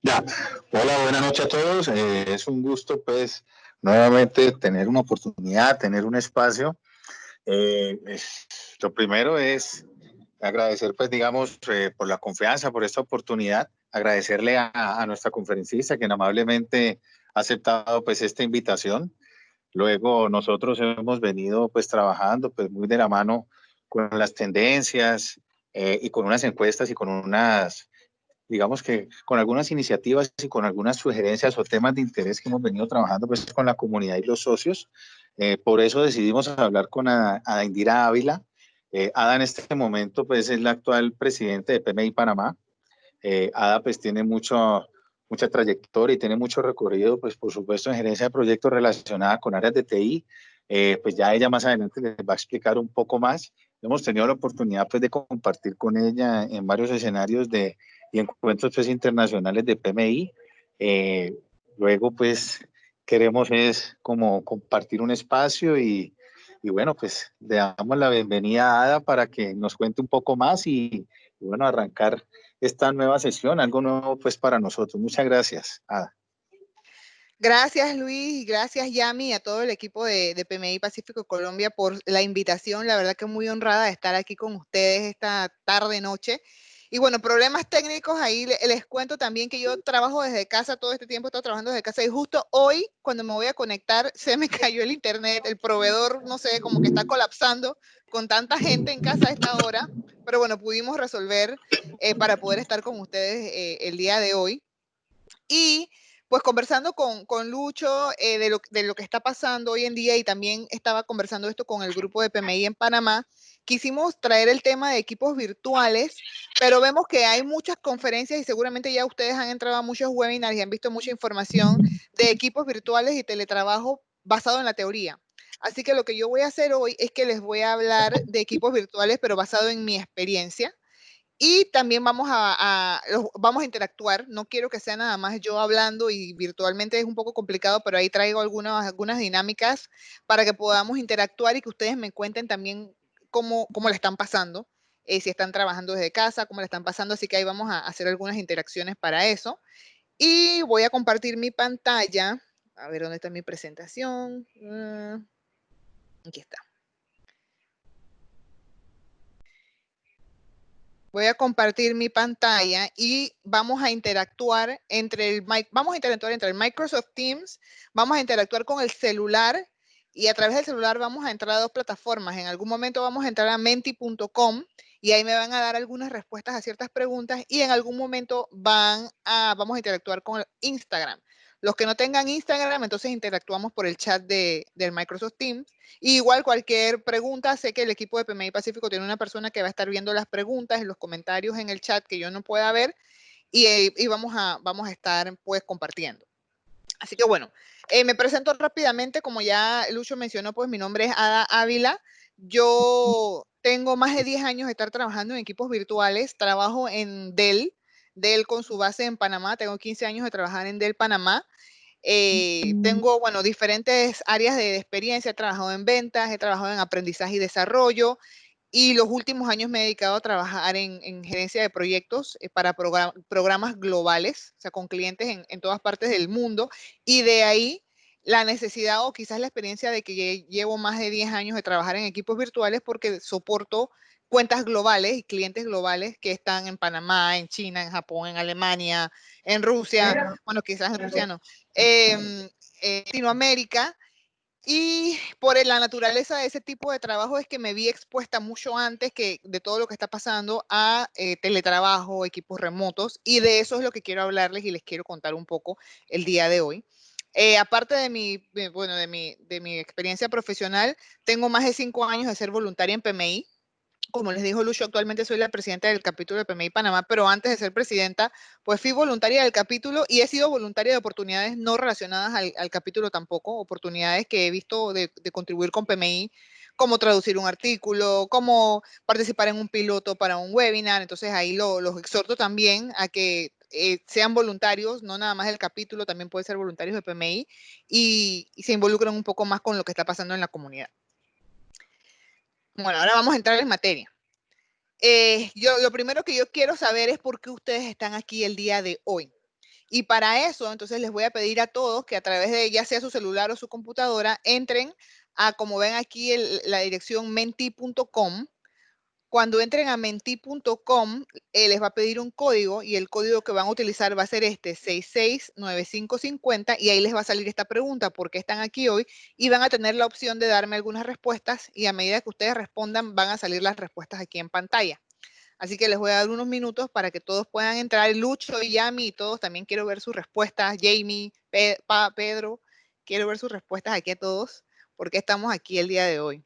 Ya, hola, buenas noches a todos. Es un gusto, pues, nuevamente tener una oportunidad, tener un espacio. Lo primero es agradecer, pues, digamos, por la confianza, por esta oportunidad, agradecerle a nuestra conferencista que amablemente ha aceptado, pues, esta invitación. Luego, nosotros hemos venido, pues, trabajando, pues, muy de la mano con las tendencias y con unas encuestas y con unas digamos que con algunas iniciativas y con algunas sugerencias o temas de interés que hemos venido trabajando pues, con la comunidad y los socios. Por eso decidimos hablar con Ada Indira Ávila. Ada en este momento pues, es la actual presidente de PMI Panamá. Ada pues tiene mucha trayectoria y tiene mucho recorrido, pues por supuesto en gerencia de proyectos relacionada con áreas de TI. Pues ya ella más adelante les va a explicar un poco más. Hemos tenido la oportunidad pues de compartir con ella en varios escenarios y encuentros pues, internacionales de PMI. Eh, Luego pues queremos es como compartir un espacio y bueno pues le damos la bienvenida a Ada para que nos cuente un poco más y bueno arrancar esta nueva sesión, algo nuevo pues para nosotros. Muchas gracias, Ada. Gracias Luis y gracias Yami, a todo el equipo de PMI Pacífico Colombia por la invitación. La verdad que muy honrada de estar aquí con ustedes esta tarde noche. Y bueno, problemas técnicos, ahí les cuento también que yo trabajo desde casa, todo este tiempo he estado trabajando desde casa y justo hoy cuando me voy a conectar se me cayó el internet, el proveedor, no sé, como que está colapsando con tanta gente en casa a esta hora, pero bueno, pudimos resolver para poder estar con ustedes el día de hoy. Y pues conversando con Lucho de lo que está pasando hoy en día y también estaba conversando esto con el grupo de PMI en Panamá, quisimos traer el tema de equipos virtuales, pero vemos que hay muchas conferencias y seguramente ya ustedes han entrado a muchos webinars y han visto mucha información de equipos virtuales y teletrabajo basado en la teoría. Así que lo que yo voy a hacer hoy es que les voy a hablar de equipos virtuales, pero basado en mi experiencia y también vamos a interactuar. No quiero que sea nada más yo hablando y virtualmente es un poco complicado, pero ahí traigo algunas dinámicas para que podamos interactuar y que ustedes me cuenten también cómo le están pasando, si están trabajando desde casa, cómo le están pasando. Así que ahí vamos a hacer algunas interacciones para eso. Y voy a compartir mi pantalla. A ver dónde está mi presentación. Aquí está. Voy a compartir mi pantalla y vamos a interactuar entre el Microsoft Teams, vamos a interactuar con el celular y a través del celular vamos a entrar a dos plataformas. En algún momento vamos a entrar a menti.com y ahí me van a dar algunas respuestas a ciertas preguntas y en algún momento vamos a interactuar con Instagram. Los que no tengan Instagram, entonces interactuamos por el chat del Microsoft Teams. Y igual cualquier pregunta, sé que el equipo de PMI Pacífico tiene una persona que va a estar viendo las preguntas en los comentarios en el chat que yo no pueda ver y vamos a estar pues compartiendo. Así que bueno, me presento rápidamente, como ya Lucho mencionó, pues mi nombre es Ada Ávila. Yo tengo más de 10 años de estar trabajando en equipos virtuales, trabajo en Dell con su base en Panamá, tengo 15 años de trabajar en Dell Panamá. Tengo, bueno, diferentes áreas de experiencia, he trabajado en ventas, he trabajado en aprendizaje y desarrollo, y los últimos años me he dedicado a trabajar en gerencia de proyectos para programas globales, o sea, con clientes en todas partes del mundo, y de ahí la necesidad o quizás la experiencia de que llevo más de 10 años de trabajar en equipos virtuales porque soporto cuentas globales y clientes globales que están en Panamá, en China, en Japón, en Alemania, en Rusia, bueno, quizás en Rusia no, en Latinoamérica. Y por la naturaleza de ese tipo de trabajo es que me vi expuesta mucho antes que de todo lo que está pasando a teletrabajo, equipos remotos, y de eso es lo que quiero hablarles y les quiero contar un poco el día de hoy. Aparte de mi experiencia profesional, tengo más de 5 años de ser voluntaria en PMI. Como les dijo Lucho, actualmente soy la presidenta del capítulo de PMI Panamá, pero antes de ser presidenta, pues fui voluntaria del capítulo y he sido voluntaria de oportunidades no relacionadas al capítulo tampoco, oportunidades que he visto de contribuir con PMI, como traducir un artículo, como participar en un piloto para un webinar. Entonces ahí los exhorto también a que sean voluntarios, no nada más del capítulo, también pueden ser voluntarios de PMI y se involucren un poco más con lo que está pasando en la comunidad. Bueno, ahora vamos a entrar en materia. Lo primero que yo quiero saber es por qué ustedes están aquí el día de hoy. Y para eso, entonces les voy a pedir a todos que a través de ya sea su celular o su computadora, entren a, como ven aquí, la dirección menti.com. Cuando entren a menti.com, les va a pedir un código y el código que van a utilizar va a ser este 669550 y ahí les va a salir esta pregunta, ¿por qué están aquí hoy? Y van a tener la opción de darme algunas respuestas y a medida que ustedes respondan van a salir las respuestas aquí en pantalla. Así que les voy a dar unos minutos para que todos puedan entrar. Lucho y Yami y todos también quiero ver sus respuestas. Jamie, Pedro, quiero ver sus respuestas aquí a todos, porque estamos aquí el día de hoy.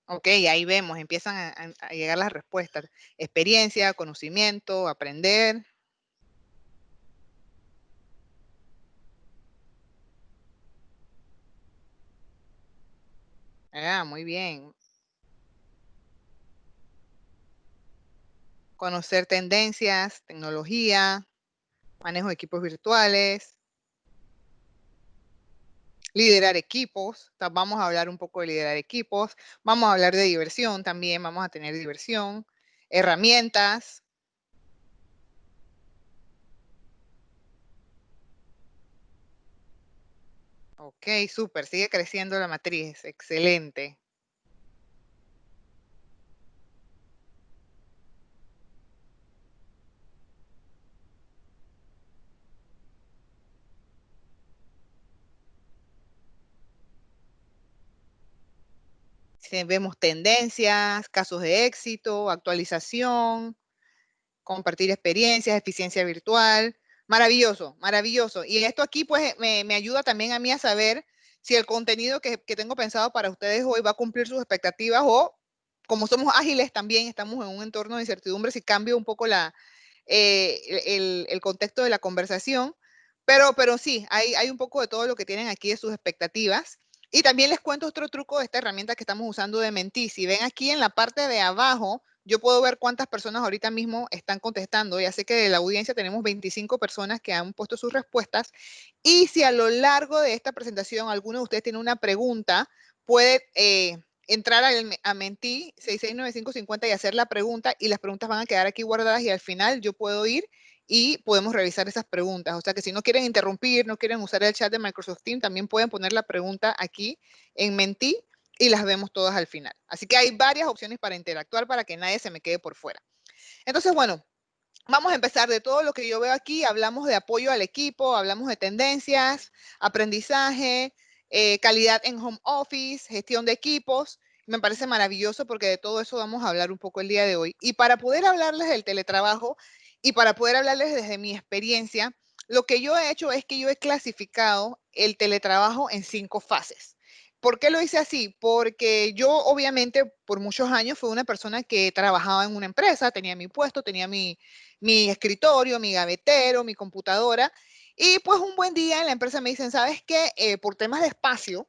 Ok, ahí vemos, empiezan a llegar las respuestas. Experiencia, conocimiento, aprender. Ah, muy bien. Conocer tendencias, tecnología, manejo de equipos virtuales, liderar equipos. Vamos a hablar un poco de liderar equipos. Vamos a hablar de diversión también, vamos a tener diversión. Herramientas. Ok, súper, sigue creciendo la matriz, excelente. Sí, vemos tendencias, casos de éxito, actualización, compartir experiencias, eficiencia virtual. Maravilloso, maravilloso. Y esto aquí pues me ayuda también a mí a saber si el contenido que tengo pensado para ustedes hoy va a cumplir sus expectativas o como somos ágiles también, estamos en un entorno de incertidumbre, si cambia un poco el contexto de la conversación. Pero sí, hay un poco de todo lo que tienen aquí de sus expectativas. Y también les cuento otro truco de esta herramienta que estamos usando de Menti. Si ven aquí en la parte de abajo, yo puedo ver cuántas personas ahorita mismo están contestando. Ya sé que de la audiencia tenemos 25 personas que han puesto sus respuestas. Y si a lo largo de esta presentación alguno de ustedes tiene una pregunta, puede entrar a Menti 669550 y hacer la pregunta y las preguntas van a quedar aquí guardadas y al final yo puedo ir y podemos revisar esas preguntas. O sea que si no quieren interrumpir, no quieren usar el chat de Microsoft Teams, también pueden poner la pregunta aquí en Menti y las vemos todas al final. Así que hay varias opciones para interactuar para que nadie se me quede por fuera. Entonces, bueno, vamos a empezar de todo lo que yo veo aquí. Hablamos de apoyo al equipo, hablamos de tendencias, aprendizaje, calidad en home office, gestión de equipos. Me parece maravilloso porque de todo eso vamos a hablar un poco el día de hoy. Y para poder hablarles del teletrabajo y para poder hablarles desde mi experiencia, lo que yo he hecho es que yo he clasificado el teletrabajo en 5 fases. ¿Por qué lo hice así? Porque yo obviamente por muchos años fui una persona que trabajaba en una empresa, tenía mi puesto, tenía mi escritorio, mi gavetero, mi computadora. Y pues un buen día en la empresa me dicen, ¿sabes qué? Por temas de espacio,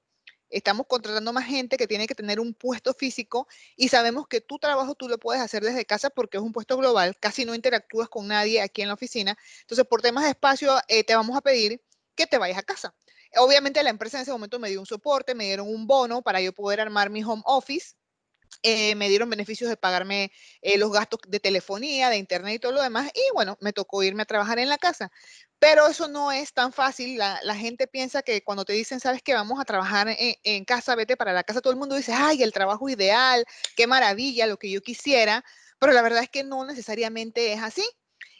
estamos contratando más gente que tiene que tener un puesto físico y sabemos que tu trabajo tú lo puedes hacer desde casa porque es un puesto global, casi no interactúas con nadie aquí en la oficina. Entonces, por temas de espacio, te vamos a pedir que te vayas a casa. Obviamente la empresa en ese momento me dio un soporte, me dieron un bono para yo poder armar mi home office. Me dieron beneficios de pagarme los gastos de telefonía, de internet y todo lo demás. Y bueno, me tocó irme a trabajar en la casa. Pero eso no es tan fácil. La gente piensa que cuando te dicen, sabes que vamos a trabajar en casa, vete para la casa, todo el mundo dice, ay, el trabajo ideal, qué maravilla, lo que yo quisiera. Pero la verdad es que no necesariamente es así.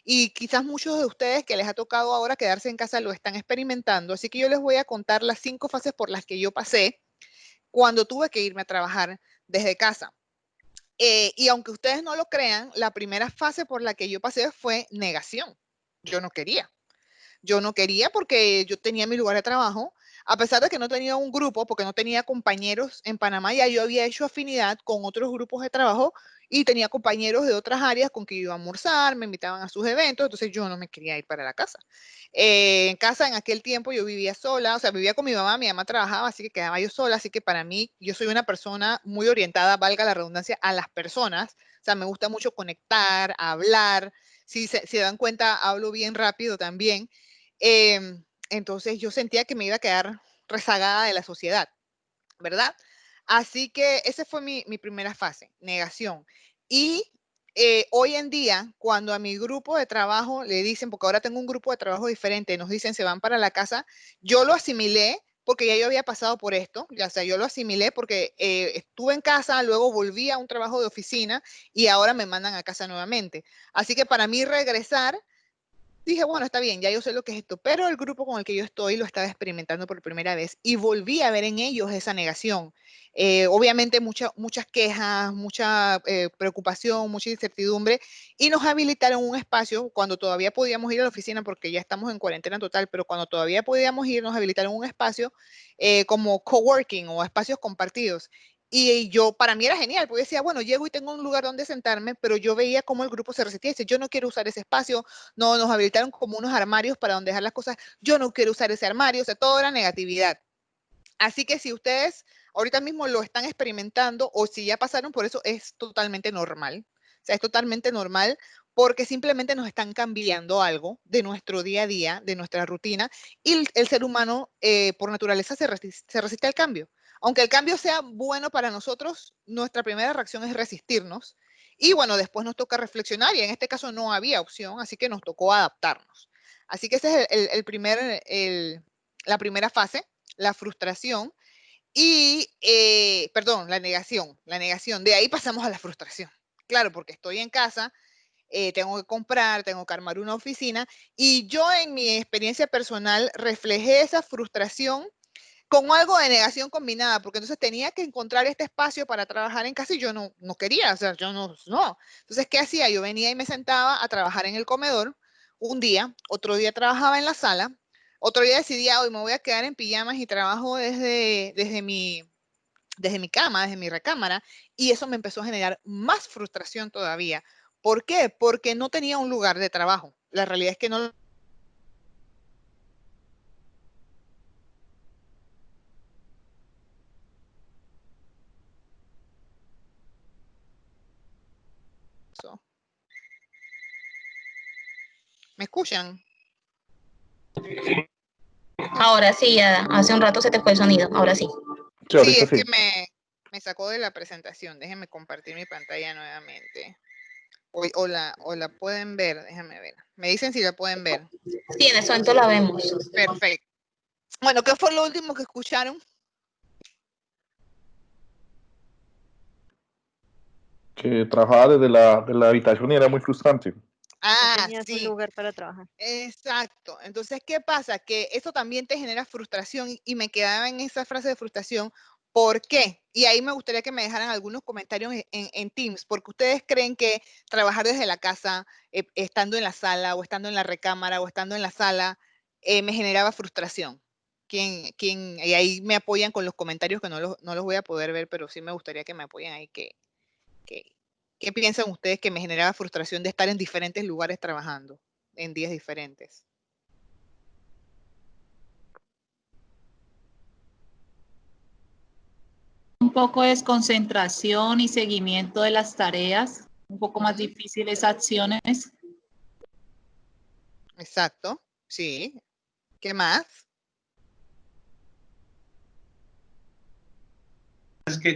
Y quizás muchos de ustedes que les ha tocado ahora quedarse en casa lo están experimentando. Así que yo les voy a contar las 5 fases por las que yo pasé cuando tuve que irme a trabajar desde casa. Y aunque ustedes no lo crean, la primera fase por la que yo pasé fue negación. Yo no quería. Yo no quería porque yo tenía mi lugar de trabajo, a pesar de que no tenía un grupo, porque no tenía compañeros en Panamá, ya yo había hecho afinidad con otros grupos de trabajo y tenía compañeros de otras áreas con que yo iba a almorzar, me invitaban a sus eventos, entonces yo no me quería ir para la casa. En casa en aquel tiempo yo vivía sola, o sea, vivía con mi mamá trabajaba, así que quedaba yo sola, así que para mí yo soy una persona muy orientada, valga la redundancia, a las personas, o sea, me gusta mucho conectar, hablar, si se dan cuenta, hablo bien rápido también. Entonces yo sentía que me iba a quedar rezagada de la sociedad, ¿verdad? Así que esa fue mi primera fase, negación. Y hoy en día, cuando a mi grupo de trabajo le dicen, porque ahora tengo un grupo de trabajo diferente, nos dicen se van para la casa, yo lo asimilé porque ya yo había pasado por esto, ya sea, yo lo asimilé porque estuve en casa, luego volví a un trabajo de oficina y ahora me mandan a casa nuevamente. Así que para mí regresar, dije, bueno, está bien, ya yo sé lo que es esto, pero el grupo con el que yo estoy lo estaba experimentando por primera vez y volví a ver en ellos esa negación. Obviamente muchas quejas, mucha preocupación, mucha incertidumbre y nos habilitaron un espacio cuando todavía podíamos ir a la oficina porque ya estamos en cuarentena total, pero cuando todavía podíamos ir nos habilitaron un espacio como coworking o espacios compartidos. Y yo, para mí era genial, porque decía, bueno, llego y tengo un lugar donde sentarme, pero yo veía cómo el grupo se resistía. Dice, yo no quiero usar ese espacio, no, nos habilitaron como unos armarios para donde dejar las cosas. Yo no quiero usar ese armario, o sea, todo era negatividad. Así que si ustedes ahorita mismo lo están experimentando o si ya pasaron por eso, es totalmente normal. O sea, es totalmente normal porque simplemente nos están cambiando algo de nuestro día a día, de nuestra rutina, y el ser humano por naturaleza se resiste al cambio. Aunque el cambio sea bueno para nosotros, nuestra primera reacción es resistirnos. Y bueno, después nos toca reflexionar y en este caso no había opción, así que nos tocó adaptarnos. Así que ese es la primera fase, la frustración y, perdón, la negación. De ahí pasamos a la frustración. Claro, porque estoy en casa, tengo que comprar, tengo que armar una oficina y yo en mi experiencia personal reflejé esa frustración con algo de negación combinada, porque entonces tenía que encontrar este espacio para trabajar en casa y yo no quería, o sea, yo no. Entonces, ¿qué hacía? Yo venía y me sentaba a trabajar en el comedor un día, otro día trabajaba en la sala, otro día decidía, hoy me voy a quedar en pijamas y trabajo desde mi cama, desde mi recámara, y eso me empezó a generar más frustración todavía. ¿Por qué? Porque no tenía un lugar de trabajo. La realidad es que no. ¿Me escuchan? Ahora sí, ya hace un rato se te fue el sonido, ahora sí. Sí, es que me sacó de la presentación. Déjenme compartir mi pantalla nuevamente. O la pueden ver, déjenme ver. Me dicen si la pueden ver. Sí, en ese momento la vemos. Perfecto. Bueno, ¿qué fue lo último que escucharon? Que trabajaba desde la habitación y era muy frustrante. Ah, no tenías sí. un lugar para trabajar. Exacto. Entonces, ¿qué pasa? Que eso también te genera frustración y me quedaba en esa frase de frustración. ¿Por qué? Y ahí me gustaría que me dejaran algunos comentarios en Teams, porque ustedes creen que trabajar desde la casa, estando en la sala o estando en la recámara o estando en la sala, me generaba frustración. Y ahí me apoyan con los comentarios que no los voy a poder ver, pero sí me gustaría que me apoyen ahí. ¿Qué piensan ustedes que me generaba frustración de estar en diferentes lugares trabajando, en días diferentes? Un poco de desconcentración y seguimiento de las tareas, un poco más difíciles acciones. Exacto, sí. ¿Qué más?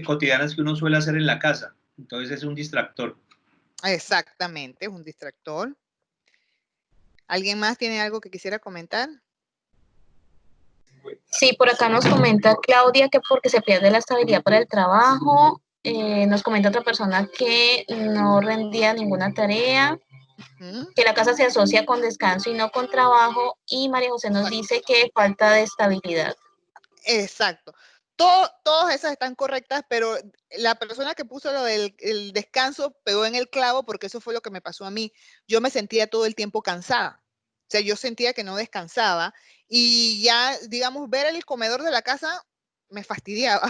Cotidianas que uno suele hacer en la casa, entonces es un distractor. Exactamente, es un distractor. ¿Alguien más tiene algo que quisiera comentar? Sí, por acá nos comenta Claudia que porque se pierde la estabilidad para el trabajo. Nos comenta otra persona que no rendía ninguna tarea, que la casa se asocia con descanso y no con trabajo. Y María José nos dice que falta de estabilidad. Exacto. Todas esas están correctas, pero la persona que puso lo del el descanso pegó en el clavo porque eso fue lo que me pasó a mí. Yo me sentía todo el tiempo cansada. O sea, yo sentía que no descansaba y ya, digamos, ver el comedor de la casa me fastidiaba.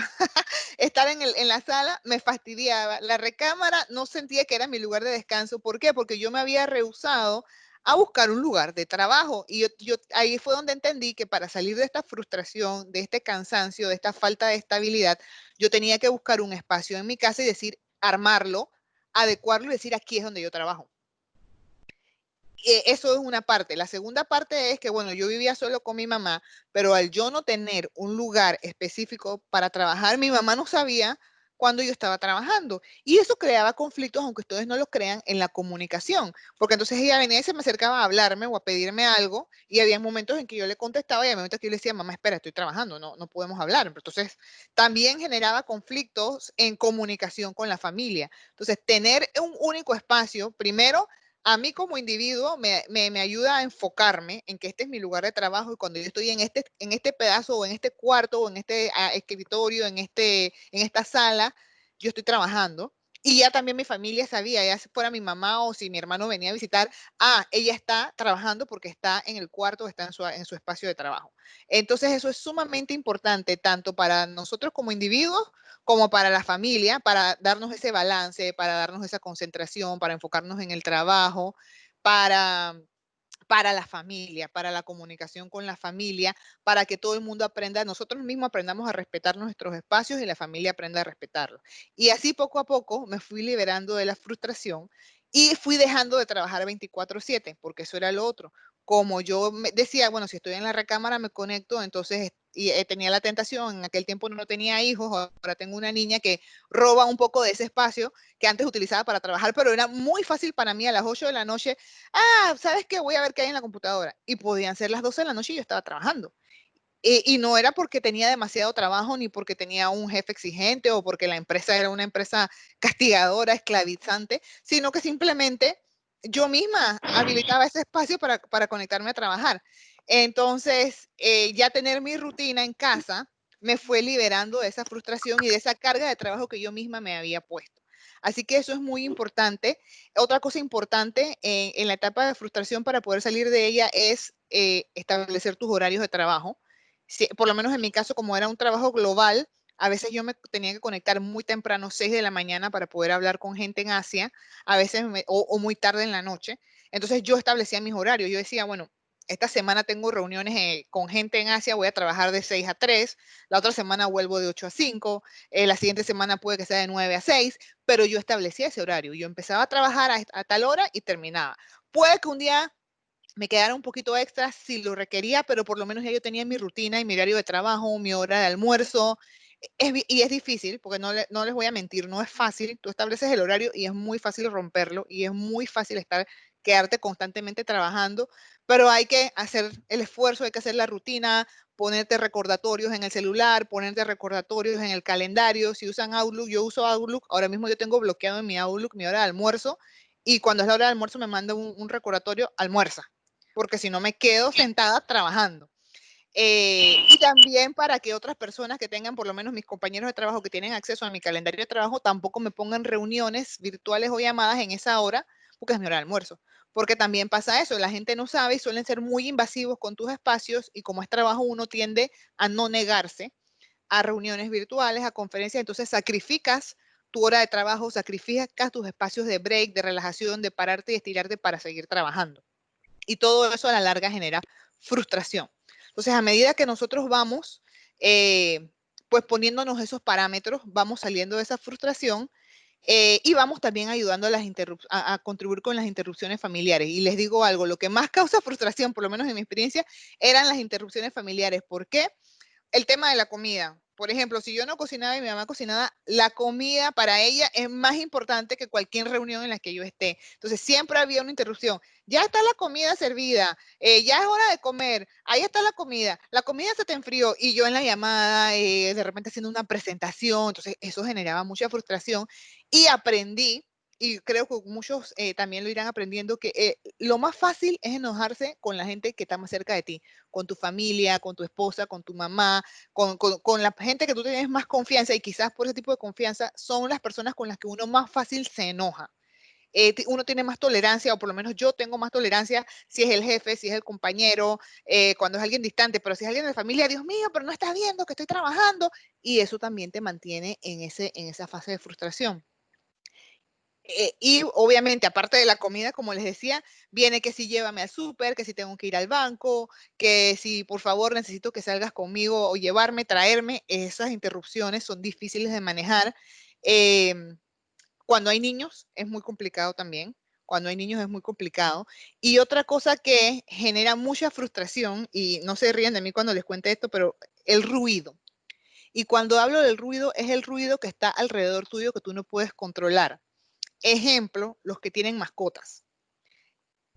Estar en la sala me fastidiaba. La recámara no sentía que era mi lugar de descanso. ¿Por qué? Porque yo me había rehusado a buscar un lugar de trabajo. Y ahí fue donde entendí que para salir de esta frustración, de este cansancio, de esta falta de estabilidad, yo tenía que buscar un espacio en mi casa y decir, armarlo, adecuarlo y decir, aquí es donde yo trabajo. Eso es una parte. La segunda parte es que, bueno, yo vivía solo con mi mamá, pero al yo no tener un lugar específico para trabajar, mi mamá no sabía cuando yo estaba trabajando. Y eso creaba conflictos, aunque ustedes no lo crean, en la comunicación. Porque entonces ella venía y se me acercaba a hablarme o a pedirme algo, y había momentos en que yo le contestaba y había momentos que yo le decía, mamá, espera, estoy trabajando, no podemos hablar. Entonces, también generaba conflictos en comunicación con la familia. Entonces, tener un único espacio, primero, a mí como individuo me ayuda a enfocarme en que este es mi lugar de trabajo, y cuando yo estoy en este pedazo o en este cuarto o en este escritorio, en esta sala, yo estoy trabajando. Y ya también mi familia sabía, ya si fuera mi mamá o si mi hermano venía a visitar, ella está trabajando porque está en el cuarto, está en su espacio de trabajo. Entonces eso es sumamente importante, tanto para nosotros como individuos, como para la familia, para darnos ese balance, para darnos esa concentración, para enfocarnos en el trabajo, para, para la familia, para la comunicación con la familia, para que todo el mundo aprenda, nosotros mismos aprendamos a respetar nuestros espacios y la familia aprenda a respetarlos. Y así poco a poco me fui liberando de la frustración y fui dejando de trabajar 24/7, porque eso era lo otro. Como yo decía, bueno, si estoy en la recámara me conecto, entonces tenía la tentación, en aquel tiempo no tenía hijos, ahora tengo una niña que roba un poco de ese espacio que antes utilizaba para trabajar, pero era muy fácil para mí a las 8 de la noche, ¿sabes qué? Voy a ver qué hay en la computadora. Y podían ser las 12 de la noche y yo estaba trabajando. Y no era porque tenía demasiado trabajo, ni porque tenía un jefe exigente o porque la empresa era una empresa castigadora, esclavizante, sino que simplemente yo misma habilitaba ese espacio para conectarme a trabajar. Entonces, ya tener mi rutina en casa me fue liberando de esa frustración y de esa carga de trabajo que yo misma me había puesto. Así que eso es muy importante. Otra cosa importante en la etapa de frustración para poder salir de ella es establecer tus horarios de trabajo. Por lo menos en mi caso, como era un trabajo global, a veces yo me tenía que conectar muy temprano, 6 de la mañana, para poder hablar con gente en Asia, a veces o muy tarde en la noche. Entonces yo establecía mis horarios. Yo decía, bueno, esta semana tengo reuniones con gente en Asia, voy a trabajar de 6 a 3, la otra semana vuelvo de 8 a 5, la siguiente semana puede que sea de 9 a 6, pero yo establecía ese horario. Yo empezaba a trabajar a tal hora y terminaba. Puede que un día me quedara un poquito extra si lo requería, pero por lo menos ya yo tenía mi rutina y mi horario de trabajo, mi hora de almuerzo. Y es difícil, porque no les voy a mentir, no es fácil. Tú estableces el horario y es muy fácil romperlo y es muy fácil quedarte constantemente trabajando, pero hay que hacer el esfuerzo, hay que hacer la rutina, ponerte recordatorios en el celular, ponerte recordatorios en el calendario. Si usan Outlook, yo uso Outlook. Ahora mismo yo tengo bloqueado en mi Outlook mi hora de almuerzo, y cuando es la hora de almuerzo me manda un recordatorio, almuerza, porque si no me quedo sentada trabajando. Y también para que otras personas que tengan, por lo menos mis compañeros de trabajo que tienen acceso a mi calendario de trabajo, tampoco me pongan reuniones virtuales o llamadas en esa hora, porque es mi hora de almuerzo. Porque también pasa eso, la gente no sabe y suelen ser muy invasivos con tus espacios, y como es trabajo uno tiende a no negarse a reuniones virtuales, a conferencias. Entonces sacrificas tu hora de trabajo, sacrificas tus espacios de break, de relajación, de pararte y estirarte para seguir trabajando. Y todo eso a la larga genera frustración. Entonces, a medida que nosotros vamos, pues poniéndonos esos parámetros, vamos saliendo de esa frustración, y vamos también ayudando a contribuir con las interrupciones familiares. Y les digo algo, lo que más causa frustración, por lo menos en mi experiencia, eran las interrupciones familiares. ¿Por qué? El tema de la comida. Por ejemplo, si yo no cocinaba y mi mamá cocinaba, la comida para ella es más importante que cualquier reunión en la que yo esté. Entonces, siempre había una interrupción. Ya está la comida servida, ya es hora de comer, ahí está la comida se te enfrió, y yo en la llamada, de repente haciendo una presentación. Entonces, eso generaba mucha frustración, y aprendí, y creo que muchos también lo irán aprendiendo, que lo más fácil es enojarse con la gente que está más cerca de ti, con tu familia, con tu esposa, con tu mamá, con la gente que tú tienes más confianza, y quizás por ese tipo de confianza son las personas con las que uno más fácil se enoja. Uno tiene más tolerancia, o por lo menos yo tengo más tolerancia si es el jefe, si es el compañero, cuando es alguien distante, pero si es alguien de la familia, Dios mío, pero no estás viendo que estoy trabajando, y eso también te mantiene en esa fase de frustración. Y obviamente, aparte de la comida, como les decía, viene que si llévame al súper, que si tengo que ir al banco, que si por favor necesito que salgas conmigo o llevarme, traerme. Esas interrupciones son difíciles de manejar. Cuando hay niños es muy complicado también, Cuando hay niños es muy complicado. Y otra cosa que genera mucha frustración, y no se ríen de mí cuando les cuente esto, pero el ruido. Y cuando hablo del ruido, es el ruido que está alrededor tuyo que tú no puedes controlar. Ejemplo, los que tienen mascotas.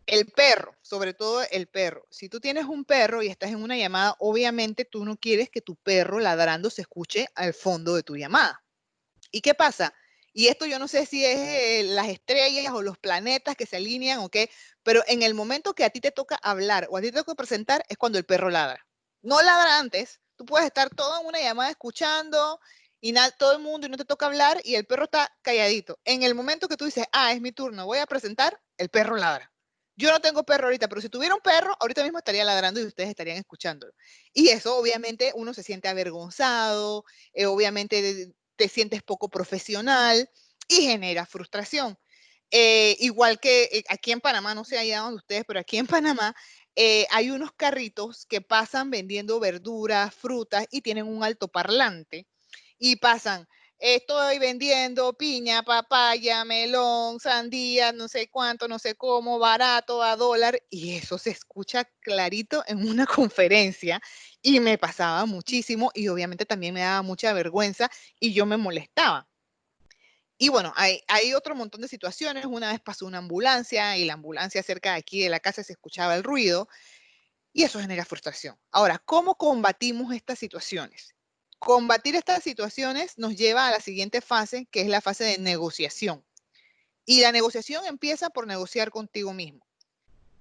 El perro, sobre todo el perro. Si tú tienes un perro y estás en una llamada, obviamente tú no quieres que tu perro ladrando se escuche al fondo de tu llamada. ¿Y qué pasa? Y esto yo no sé si es las estrellas o los planetas que se alinean o qué, pero en el momento que a ti te toca hablar o a ti te toca presentar es cuando el perro ladra. No ladra antes. Tú puedes estar todo en una llamada escuchando y todo el mundo y no te toca hablar y el perro está calladito. En el momento que tú dices, es mi turno, voy a presentar, el perro ladra. Yo no tengo perro ahorita, pero si tuviera un perro, ahorita mismo estaría ladrando y ustedes estarían escuchándolo. Y eso, obviamente, uno se siente avergonzado, obviamente te sientes poco profesional y genera frustración. Igual que aquí en Panamá, no sé allá donde ustedes, pero aquí en Panamá hay unos carritos que pasan vendiendo verduras, frutas y tienen un altoparlante y pasan, estoy vendiendo piña, papaya, melón, sandía, no sé cuánto, no sé cómo, barato, a dólar, y eso se escucha clarito en una conferencia y me pasaba muchísimo y obviamente también me daba mucha vergüenza y yo me molestaba. Y bueno, hay otro montón de situaciones. Una vez pasó una ambulancia y la ambulancia cerca de aquí de la casa se escuchaba el ruido y eso genera frustración. Ahora, ¿cómo combatimos estas situaciones? Combatir estas situaciones nos lleva a la siguiente fase, que es la fase de negociación. Y la negociación empieza por negociar contigo mismo.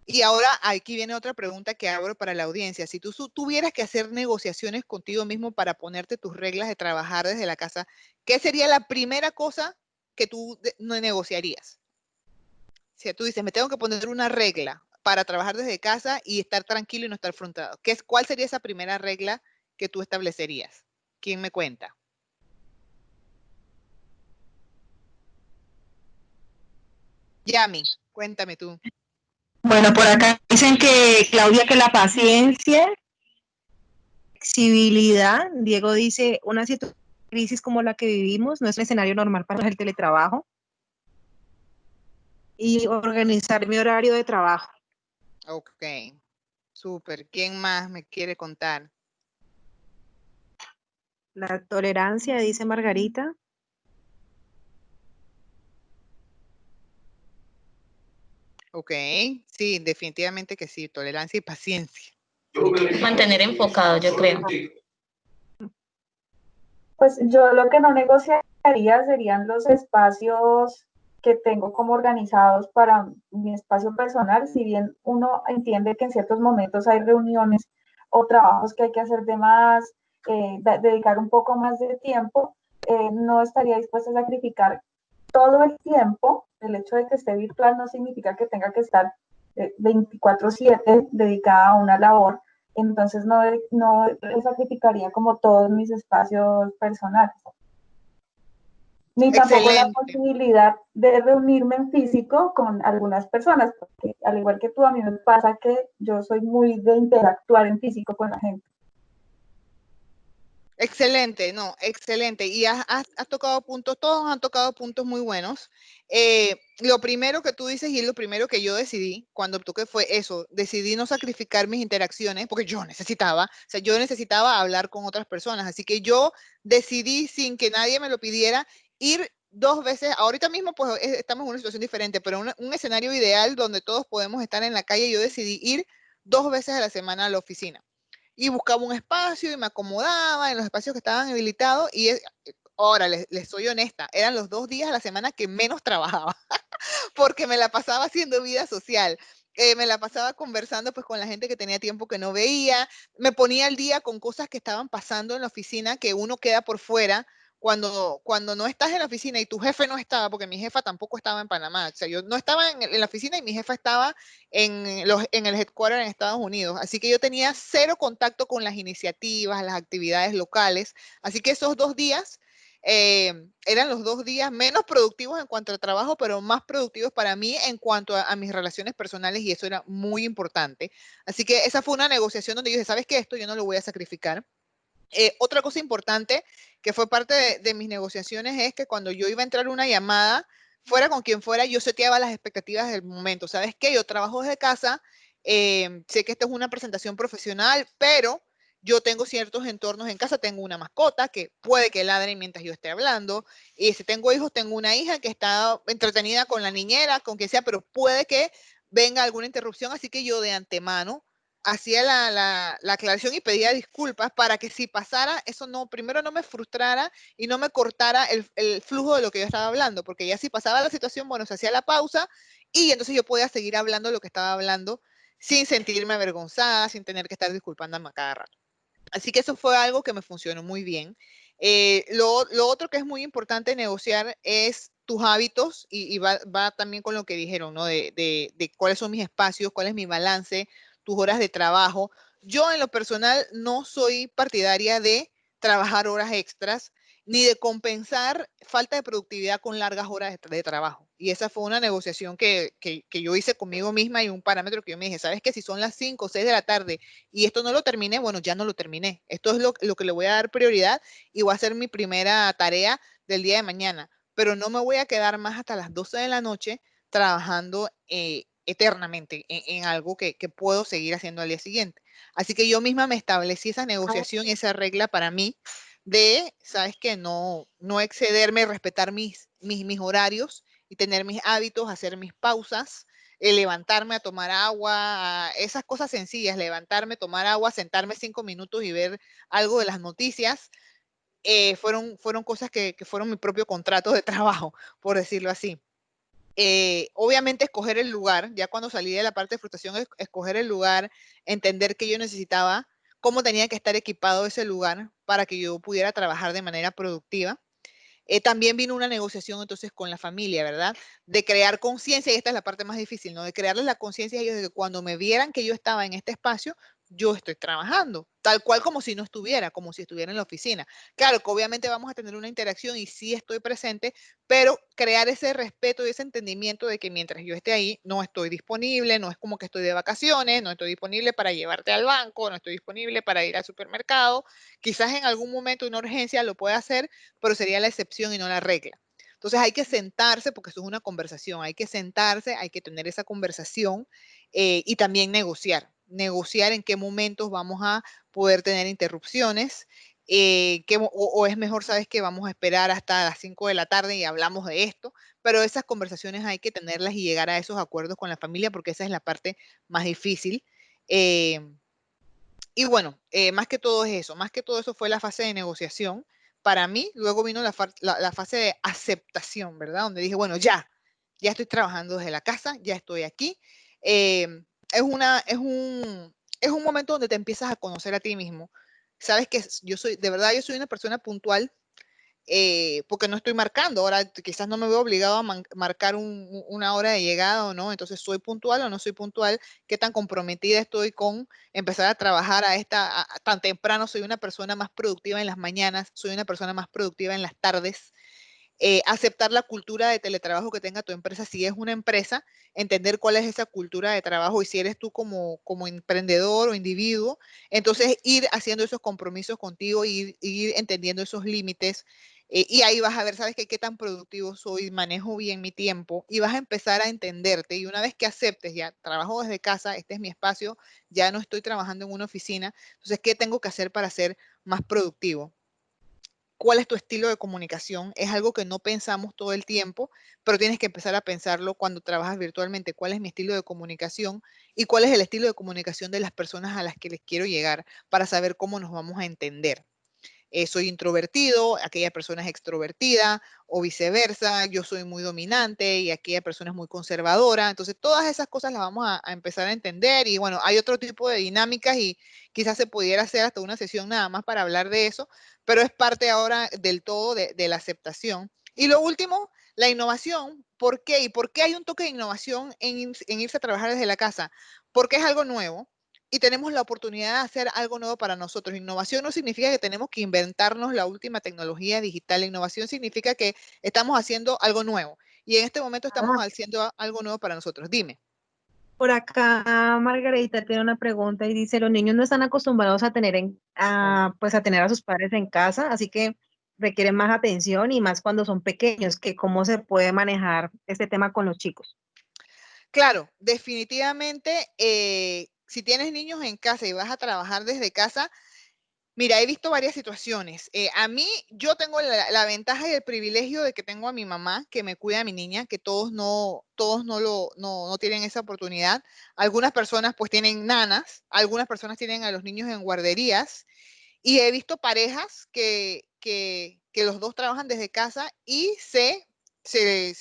Y ahora aquí viene otra pregunta que abro para la audiencia. Si tú tuvieras que hacer negociaciones contigo mismo para ponerte tus reglas de trabajar desde la casa, ¿qué sería la primera cosa que tú no negociarías? Si tú dices, me tengo que poner una regla para trabajar desde casa y estar tranquilo y no estar frustrado. ¿Cuál sería esa primera regla que tú establecerías? ¿Quién me cuenta? Yami, cuéntame tú. Bueno, por acá dicen que Claudia, que la paciencia, flexibilidad. Diego dice, una crisis como la que vivimos no es un escenario normal para el teletrabajo. Y organizar mi horario de trabajo. Ok, súper. ¿Quién más me quiere contar? La tolerancia, dice Margarita. Ok, sí, definitivamente que sí, tolerancia y paciencia. Mantener enfocado, yo creo. Pues yo lo que no negociaría serían los espacios que tengo como organizados para mi espacio personal. Si bien uno entiende que en ciertos momentos hay reuniones o trabajos que hay que hacer de más, dedicar un poco más de tiempo, no estaría dispuesta a sacrificar todo el tiempo. El hecho de que esté virtual no significa que tenga que estar 24/7 dedicada a una labor. Entonces no sacrificaría como todos mis espacios personales. Ni tampoco la posibilidad de reunirme en físico con algunas personas, porque al igual que tú, a mí me pasa que yo soy muy de interactuar en físico con la gente. Excelente, no, excelente. Y has tocado puntos, todos han tocado puntos muy buenos. Lo primero que tú dices y lo primero que yo decidí cuando toqué fue eso, decidí no sacrificar mis interacciones porque yo necesitaba hablar con otras personas. Así que yo decidí sin que nadie me lo pidiera ir 2 veces, ahorita mismo pues estamos en una situación diferente, pero un escenario ideal donde todos podemos estar en la calle, yo decidí ir 2 veces a la semana a la oficina. Y buscaba un espacio y me acomodaba en los espacios que estaban habilitados y ahora les soy honesta, eran los 2 días a la semana que menos trabajaba porque me la pasaba haciendo vida social. Me la pasaba conversando pues con la gente que tenía tiempo que no veía, me ponía al día con cosas que estaban pasando en la oficina que uno queda por fuera cuando no estás en la oficina y tu jefe no estaba, porque mi jefa tampoco estaba en Panamá, o sea, yo no estaba en la oficina y mi jefa estaba en el headquarter en Estados Unidos, así que yo tenía 0 contacto con las iniciativas, las actividades locales, así que esos 2 días eran los 2 días menos productivos en cuanto al trabajo, pero más productivos para mí en cuanto a mis relaciones personales y eso era muy importante. Así que esa fue una negociación donde yo dije, ¿sabes qué? Esto yo no lo voy a sacrificar. Otra cosa importante que fue parte de mis negociaciones es que cuando yo iba a entrar a una llamada fuera con quien fuera, yo seteaba las expectativas del momento. ¿Sabes qué? Yo trabajo desde casa, sé que esta es una presentación profesional, pero yo tengo ciertos entornos en casa, tengo una mascota que puede que ladre mientras yo esté hablando, y si tengo hijos, tengo una hija que está entretenida con la niñera, con quien sea, pero puede que venga alguna interrupción, así que yo de antemano hacía la aclaración y pedía disculpas para que si pasara, eso no, primero no me frustrara y no me cortara el flujo de lo que yo estaba hablando, porque ya si pasaba la situación, bueno, se hacía la pausa y entonces yo podía seguir hablando lo que estaba hablando sin sentirme avergonzada, sin tener que estar disculpándome a cada rato. Así que eso fue algo que me funcionó muy bien. Lo otro que es muy importante negociar es tus hábitos y va también con lo que dijeron, ¿no? De cuáles son mis espacios, cuál es mi balance, tus horas de trabajo. Yo en lo personal no soy partidaria de trabajar horas extras ni de compensar falta de productividad con largas horas de trabajo. Y esa fue una negociación que yo hice conmigo misma y un parámetro que yo me dije, ¿sabes qué? Si son las 5 o 6 de la tarde y esto no lo terminé, bueno, ya no lo terminé. Esto es lo que le voy a dar prioridad y va a ser mi primera tarea del día de mañana. Pero no me voy a quedar más hasta las 12 de la noche trabajando eternamente en algo que puedo seguir haciendo al día siguiente. Así que yo misma me establecí esa negociación y esa regla para mí de, ¿sabes qué? No excederme, respetar mis horarios y tener mis hábitos, hacer mis pausas, levantarme a tomar agua, esas cosas sencillas, levantarme, tomar agua, sentarme 5 minutos y ver algo de las noticias, fueron cosas que fueron mi propio contrato de trabajo, por decirlo así. Obviamente escoger el lugar, ya cuando salí de la parte de frustración, escoger el lugar, entender que yo necesitaba, cómo tenía que estar equipado ese lugar para que yo pudiera trabajar de manera productiva. También vino una negociación entonces con la familia, ¿verdad? De crear conciencia, y esta es la parte más difícil, ¿no? De crearles la conciencia a ellos de que cuando me vieran que yo estaba en este espacio, yo estoy trabajando, tal cual como si no estuviera, como si estuviera en la oficina. Claro que obviamente vamos a tener una interacción y sí estoy presente, pero crear ese respeto y ese entendimiento de que mientras yo esté ahí, no estoy disponible, no es como que estoy de vacaciones, no estoy disponible para llevarte al banco, no estoy disponible para ir al supermercado. Quizás en algún momento una urgencia lo pueda hacer, pero sería la excepción y no la regla. Entonces hay que sentarse, porque eso es una conversación, hay que sentarse, hay que tener esa conversación y también negociar en qué momentos vamos a poder tener interrupciones, o es mejor, sabes que vamos a esperar hasta las 5 de la tarde y hablamos de esto, pero esas conversaciones hay que tenerlas y llegar a esos acuerdos con la familia porque esa es la parte más difícil. Y bueno, más que todo es eso, más que todo eso fue la fase de negociación. Para mí, luego vino la fase de aceptación, ¿verdad? Donde dije, bueno, ya estoy trabajando desde la casa, ya estoy aquí. Es un momento donde te empiezas a conocer a ti mismo. Sabes que de verdad, yo soy una persona puntual, porque no estoy marcando. Ahora quizás no me veo obligado a marcar una hora de llegada o no, entonces soy puntual o no soy puntual, qué tan comprometida estoy con empezar a trabajar tan temprano. Soy una persona más productiva en las mañanas, soy una persona más productiva en las tardes. Aceptar la cultura de teletrabajo que tenga tu empresa, si es una empresa, entender cuál es esa cultura de trabajo y si eres tú como emprendedor o individuo, entonces ir haciendo esos compromisos contigo y ir entendiendo esos límites. Y ahí vas a ver, ¿sabes qué? Qué tan productivo soy, manejo bien mi tiempo y vas a empezar a entenderte. Y una vez que aceptes, ya trabajo desde casa, este es mi espacio, ya no estoy trabajando en una oficina, entonces, ¿qué tengo que hacer para ser más productivo? ¿Cuál es tu estilo de comunicación? Es algo que no pensamos todo el tiempo, pero tienes que empezar a pensarlo cuando trabajas virtualmente. ¿Cuál es mi estilo de comunicación? ¿Y cuál es el estilo de comunicación de las personas a las que les quiero llegar para saber cómo nos vamos a entender? Soy introvertido, aquella persona es extrovertida o viceversa, yo soy muy dominante y aquella persona es muy conservadora. Entonces, todas esas cosas las vamos a empezar a entender y bueno, hay otro tipo de dinámicas y quizás se pudiera hacer hasta una sesión nada más para hablar de eso, pero es parte ahora del todo de la aceptación. Y lo último, la innovación. ¿Por qué? ¿Y por qué hay un toque de innovación en irse a trabajar desde la casa? Porque es algo nuevo y tenemos la oportunidad de hacer algo nuevo para nosotros. Innovación no significa que tenemos que inventarnos la última tecnología digital. La innovación significa que estamos haciendo algo nuevo y en este momento estamos haciendo algo nuevo para nosotros. Dime. Por acá Margarita tiene una pregunta y dice, los niños no están acostumbrados a tener pues a tener a sus padres en casa, así que requieren más atención y más cuando son pequeños, que cómo se puede manejar este tema con los chicos. Claro, definitivamente, si tienes niños en casa y vas a trabajar desde casa, mira, he visto varias situaciones. A mí, yo tengo la ventaja y el privilegio de que tengo a mi mamá que me cuida a mi niña, que todos no tienen esa oportunidad. Algunas personas pues tienen nanas, algunas personas tienen a los niños en guarderías, y he visto parejas que los dos trabajan desde casa y se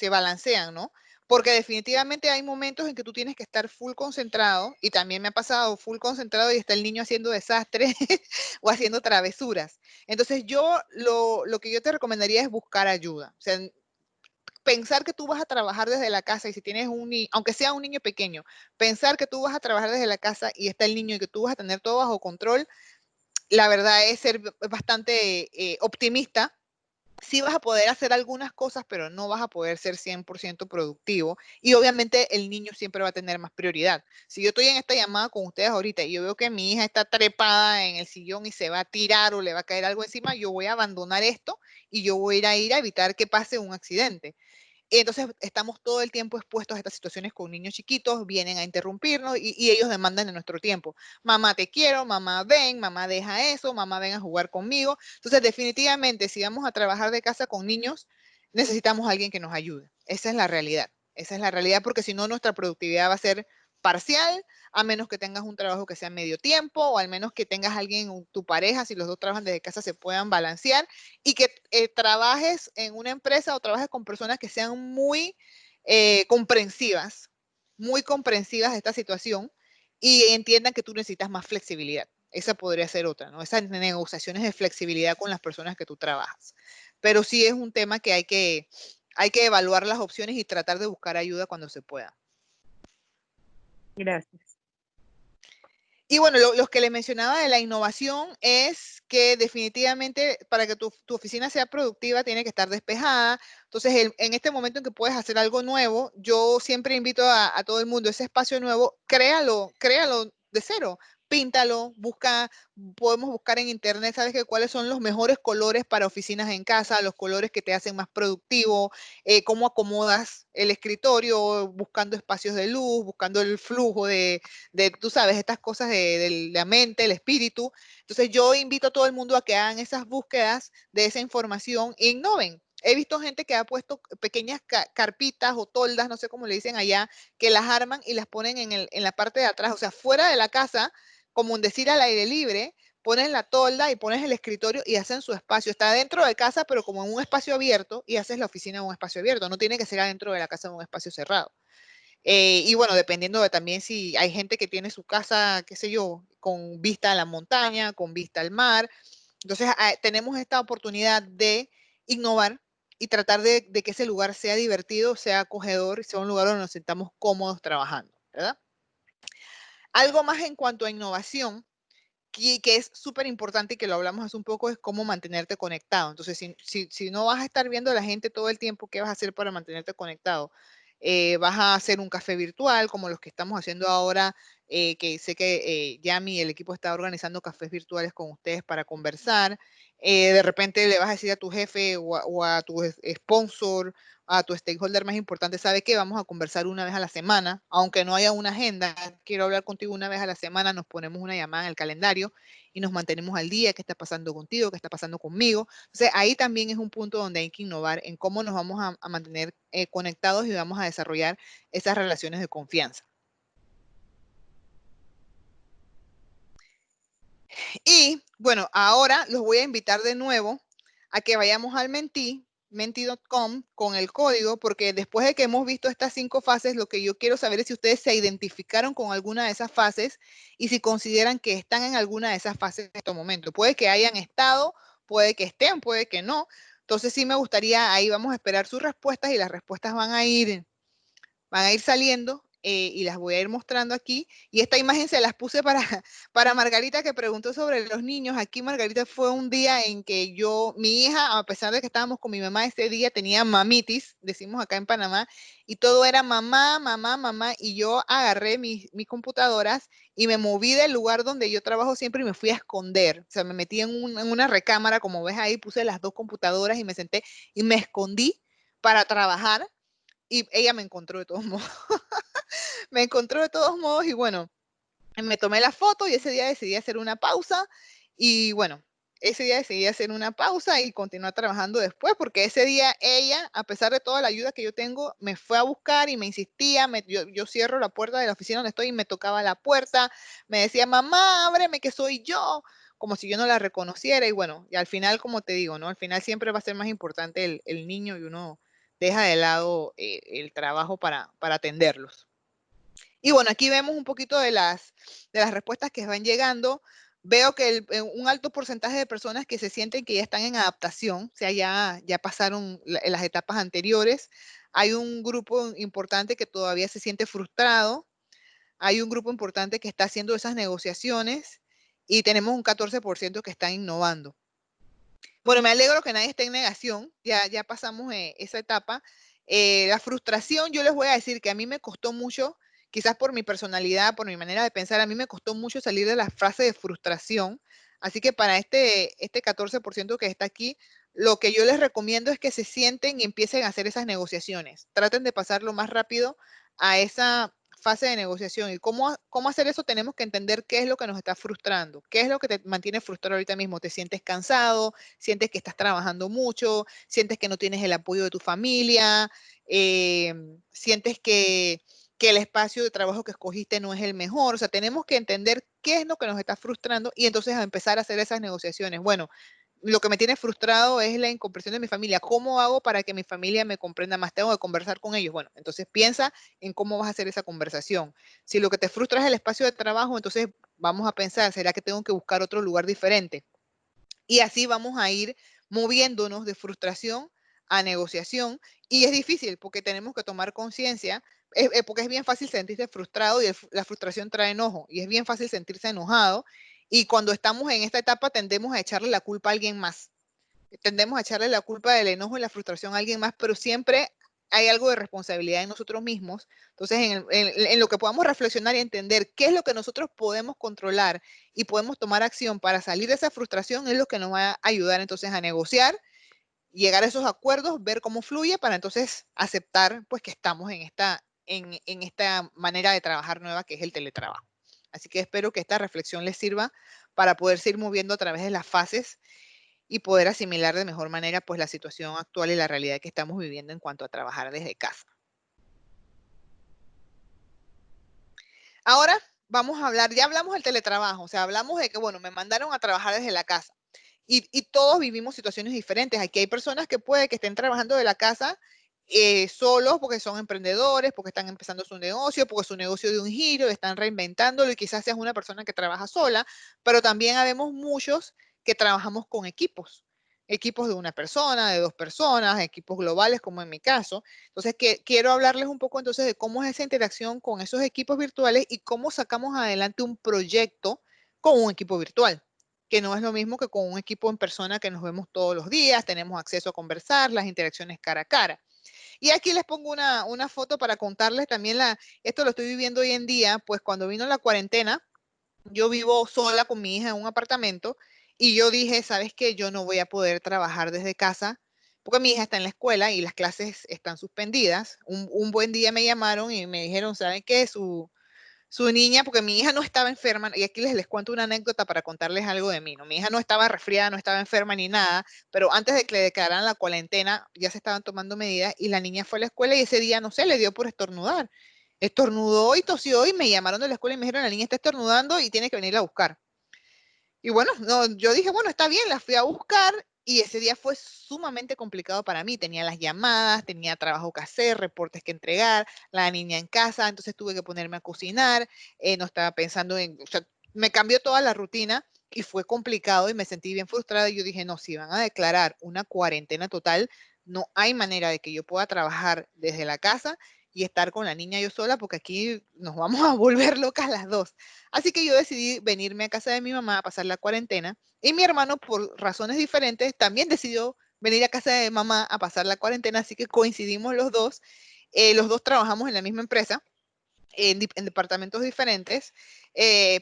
balancean, ¿no? Porque definitivamente hay momentos en que tú tienes que estar full concentrado, y también me ha pasado full concentrado y está el niño haciendo desastres o haciendo travesuras. Entonces lo que yo te recomendaría es buscar ayuda. O sea, pensar que tú vas a trabajar desde la casa, y si tienes un niño, aunque sea un niño pequeño, pensar que tú vas a trabajar desde la casa y está el niño y que tú vas a tener todo bajo control, la verdad es ser bastante optimista. Sí vas a poder hacer algunas cosas, pero no vas a poder ser 100% productivo. Y obviamente el niño siempre va a tener más prioridad. Si yo estoy en esta llamada con ustedes ahorita y yo veo que mi hija está trepada en el sillón y se va a tirar o le va a caer algo encima, yo voy a abandonar esto y yo voy a ir a evitar que pase un accidente. Entonces estamos todo el tiempo expuestos a estas situaciones con niños chiquitos, vienen a interrumpirnos y ellos demandan de nuestro tiempo. Mamá, te quiero, mamá, ven, mamá, deja eso, mamá, ven a jugar conmigo. Entonces, definitivamente, si vamos a trabajar de casa con niños, necesitamos a alguien que nos ayude. Esa es la realidad. Esa es la realidad, porque si no, nuestra productividad va a ser parcial, a menos que tengas un trabajo que sea medio tiempo, o al menos que tengas alguien, tu pareja, si los dos trabajan desde casa, se puedan balancear, y que trabajes en una empresa o trabajes con personas que sean muy comprensivas de esta situación, y entiendan que tú necesitas más flexibilidad. Esa podría ser otra, ¿no? Esas negociaciones de flexibilidad con las personas que tú trabajas. Pero sí es un tema que hay que evaluar las opciones y tratar de buscar ayuda cuando se pueda. Gracias. Y bueno, los que le mencionaba de la innovación es que definitivamente para que tu oficina sea productiva tiene que estar despejada. Entonces, en este momento en que puedes hacer algo nuevo, yo siempre invito a todo el mundo, ese espacio nuevo, créalo de cero. Píntalo, podemos buscar en internet, ¿sabes qué? Cuáles son los mejores colores para oficinas en casa, los colores que te hacen más productivo, cómo acomodas el escritorio, buscando espacios de luz, buscando el flujo de tú sabes, estas cosas de la mente, el espíritu. Entonces yo invito a todo el mundo a que hagan esas búsquedas de esa información e innoven. He visto gente que ha puesto pequeñas carpitas o toldas, no sé cómo le dicen allá, que las arman y las ponen en la parte de atrás, o sea, fuera de la casa, como un decir al aire libre, pones la tolda y pones el escritorio y hacen su espacio. Está dentro de casa, pero como en un espacio abierto, y haces la oficina en un espacio abierto. No tiene que ser adentro de la casa en un espacio cerrado. Y bueno, dependiendo de también si hay gente que tiene su casa, qué sé yo, con vista a la montaña, con vista al mar. Entonces, tenemos esta oportunidad de innovar y tratar de que ese lugar sea divertido, sea acogedor, sea un lugar donde nos sintamos cómodos trabajando, ¿verdad? Algo más en cuanto a innovación, que es súper importante y que lo hablamos hace un poco, es cómo mantenerte conectado. Entonces, si no vas a estar viendo a la gente todo el tiempo, ¿qué vas a hacer para mantenerte conectado? Vas a hacer un café virtual como los que estamos haciendo ahora, que sé que Yami y el equipo está organizando cafés virtuales con ustedes para conversar. De repente le vas a decir a tu jefe o a tu sponsor, a tu stakeholder más importante, ¿sabe qué? Vamos a conversar una vez a la semana, aunque no haya una agenda, quiero hablar contigo una vez a la semana, nos ponemos una llamada en el calendario y nos mantenemos al día, qué está pasando contigo, qué está pasando conmigo. Entonces, ahí también es un punto donde hay que innovar en cómo nos vamos a mantener conectados y vamos a desarrollar esas relaciones de confianza. Y bueno, ahora los voy a invitar de nuevo a que vayamos al menti.com con el código, porque después de que hemos visto estas 5 fases, lo que yo quiero saber es si ustedes se identificaron con alguna de esas fases y si consideran que están en alguna de esas fases en este momento. Puede que hayan estado, puede que estén, puede que no. Entonces sí me gustaría, ahí vamos a esperar sus respuestas y las respuestas van a ir saliendo y las voy a ir mostrando aquí. Y esta imagen se las puse para Margarita, que preguntó sobre los niños. Aquí Margarita fue un día en que mi hija, a pesar de que estábamos con mi mamá ese día, tenía mamitis, decimos acá en Panamá, y todo era mamá, mamá, mamá, y yo agarré mis computadoras y me moví del lugar donde yo trabajo siempre y me fui a esconder. O sea, me metí en una recámara, como ves ahí, puse las 2 computadoras y me senté y me escondí para trabajar, y ella me encontró de todos modos. Me encontró de todos modos y bueno, me tomé la foto y ese día decidí hacer una pausa y bueno, ese día decidí hacer una pausa y continuar trabajando después, porque ese día ella, a pesar de toda la ayuda que yo tengo, me fue a buscar y me insistía, yo cierro la puerta de la oficina donde estoy y me tocaba la puerta, me decía, mamá, ábreme que soy yo, como si yo no la reconociera y bueno, y al final, como te digo, ¿no? Al final siempre va a ser más importante el niño y uno deja de lado el trabajo para atenderlos. Y bueno, aquí vemos un poquito de las respuestas que van llegando. Veo que un alto porcentaje de personas que se sienten que ya están en adaptación, o sea, ya pasaron las etapas anteriores. Hay un grupo importante que todavía se siente frustrado. Hay un grupo importante que está haciendo esas negociaciones y tenemos un 14% que están innovando. Bueno, me alegro que nadie esté en negación. Ya pasamos esa etapa. La frustración, yo les voy a decir que a mí me costó mucho, quizás por mi personalidad, por mi manera de pensar, a mí me costó mucho salir de la frase de frustración. Así que para este 14% que está aquí, lo que yo les recomiendo es que se sienten y empiecen a hacer esas negociaciones. Traten de pasar lo más rápido a esa fase de negociación. ¿Y cómo hacer eso? Tenemos que entender qué es lo que nos está frustrando, qué es lo que te mantiene frustrado ahorita mismo. ¿Te sientes cansado? ¿Sientes que estás trabajando mucho? ¿Sientes que no tienes el apoyo de tu familia? ¿Sientes que el espacio de trabajo que escogiste no es el mejor? O sea, tenemos que entender qué es lo que nos está frustrando y entonces a empezar a hacer esas negociaciones. Bueno, lo que me tiene frustrado es la incomprensión de mi familia. ¿Cómo hago para que mi familia me comprenda más? Tengo que conversar con ellos. Bueno, entonces piensa en cómo vas a hacer esa conversación. Si lo que te frustra es el espacio de trabajo, entonces vamos a pensar, ¿será que tengo que buscar otro lugar diferente? Y así vamos a ir moviéndonos de frustración a negociación. Y es difícil porque tenemos que tomar conciencia, porque es bien fácil sentirse frustrado y la frustración trae enojo. Y es bien fácil sentirse enojado. Y cuando estamos en esta etapa tendemos a echarle la culpa a alguien más. Tendemos a echarle la culpa del enojo y la frustración a alguien más, pero siempre hay algo de responsabilidad en nosotros mismos. Entonces, en lo que podamos reflexionar y entender qué es lo que nosotros podemos controlar y podemos tomar acción para salir de esa frustración es lo que nos va a ayudar entonces a negociar, llegar a esos acuerdos, ver cómo fluye para entonces aceptar pues que estamos en esta manera de trabajar nueva que es el teletrabajo. Así que espero que esta reflexión les sirva para poder seguir moviendo a través de las fases y poder asimilar de mejor manera pues la situación actual y la realidad que estamos viviendo en cuanto a trabajar desde casa. Ahora vamos a hablar, ya hablamos del teletrabajo, o sea, hablamos de que, bueno, me mandaron a trabajar desde la casa y todos vivimos situaciones diferentes. Aquí hay personas que puede que estén trabajando de la casa solos porque son emprendedores, porque están empezando su negocio, porque su negocio dio un giro, están reinventándolo y quizás seas una persona que trabaja sola, pero también habemos muchos que trabajamos con equipos de una persona, de 2 personas, equipos globales como en mi caso. Entonces, quiero hablarles un poco entonces de cómo es esa interacción con esos equipos virtuales y cómo sacamos adelante un proyecto con un equipo virtual, que no es lo mismo que con un equipo en persona que nos vemos todos los días, tenemos acceso a conversar, las interacciones cara a cara. Y aquí les pongo una foto para contarles también esto lo estoy viviendo hoy en día, pues cuando vino la cuarentena, yo vivo sola con mi hija en un apartamento y yo dije, ¿sabes qué? Yo no voy a poder trabajar desde casa porque mi hija está en la escuela y las clases están suspendidas. Un buen día me llamaron y me dijeron, ¿saben qué? Su niña, porque mi hija no estaba enferma, y aquí les cuento una anécdota para contarles algo de mí, ¿no? Mi hija no estaba resfriada, no estaba enferma ni nada, pero antes de que le declararan la cuarentena, ya se estaban tomando medidas y la niña fue a la escuela y ese día, no sé, le dio por estornudar. Estornudó y tosió y me llamaron de la escuela y me dijeron, la niña está estornudando y tiene que venir a buscar. Y bueno, no, yo dije, bueno, está bien, la fui a buscar y ese día fue sumamente complicado para mí. Tenía las llamadas, tenía trabajo que hacer, reportes que entregar, la niña en casa, entonces tuve que ponerme a cocinar, no estaba pensando o sea, me cambió toda la rutina y fue complicado y me sentí bien frustrada y yo dije, no, si van a declarar una cuarentena total, no hay manera de que yo pueda trabajar desde la casa y estar con la niña yo sola, porque aquí nos vamos a volver locas las dos. Así que yo decidí venirme a casa de mi mamá a pasar la cuarentena, y mi hermano, por razones diferentes, también decidió venir a casa de mamá a pasar la cuarentena, así que coincidimos los dos. Los dos trabajamos en la misma empresa, en departamentos diferentes,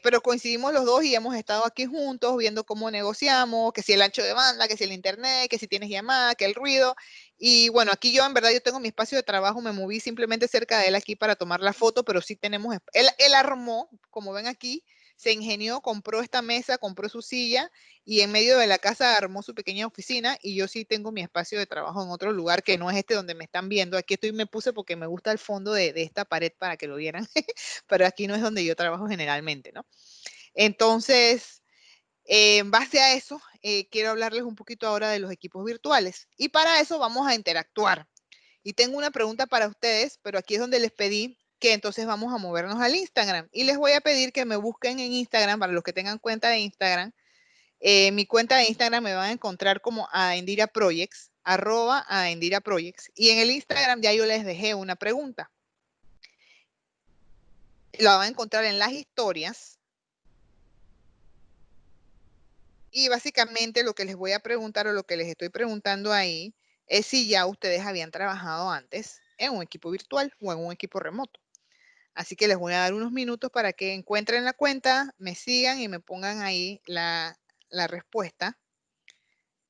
pero coincidimos los dos y hemos estado aquí juntos viendo cómo negociamos, que si el ancho de banda, que si el internet, que si tienes llamada, que el ruido. Y bueno, aquí yo en verdad yo tengo mi espacio de trabajo, me moví simplemente cerca de él aquí para tomar la foto, pero sí tenemos, él armó, como ven aquí, se ingenió, compró esta mesa, compró su silla y en medio de la casa armó su pequeña oficina, y yo sí tengo mi espacio de trabajo en otro lugar que no es este donde me están viendo. Aquí me puse porque me gusta el fondo de esta pared para que lo vieran, pero aquí no es donde yo trabajo generalmente, ¿no? Entonces, en base a eso, quiero hablarles un poquito ahora de los equipos virtuales, y para eso vamos a interactuar. Y tengo una pregunta para ustedes, pero aquí es donde les pedí que entonces vamos a movernos al Instagram, y les voy a pedir que me busquen en Instagram, para los que tengan cuenta de Instagram. Mi cuenta de Instagram me van a encontrar como Aendira Projects, @Aendira Projects, y en el Instagram ya yo les dejé una pregunta. La van a encontrar en las historias, y básicamente lo que les voy a preguntar, o lo que les estoy preguntando ahí, es si ya ustedes habían trabajado antes en un equipo virtual o en un equipo remoto. Así que les voy a dar unos minutos para que encuentren la cuenta, me sigan y me pongan ahí la respuesta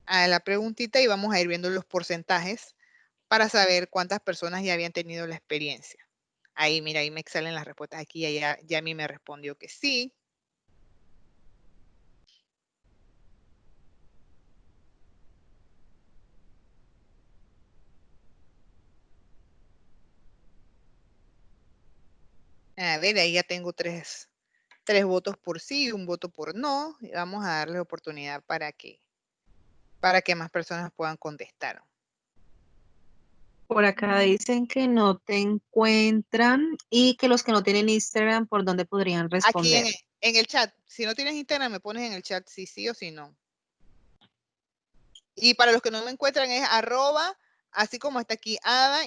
a la preguntita, y vamos a ir viendo los porcentajes para saber cuántas personas ya habían tenido la experiencia. Ahí, mira, ahí me salen las respuestas aquí, ya a mí me respondió que sí. A ver, ahí ya tengo tres votos por sí y un voto por no. Y vamos a darle oportunidad para que más personas puedan contestar. Por acá dicen que no te encuentran y que los que no tienen Instagram, ¿por dónde podrían Aquí responder? en el chat, si no tienes Instagram, me pones en el chat si sí o si no. Y para los que no me encuentran es @, así como está aquí,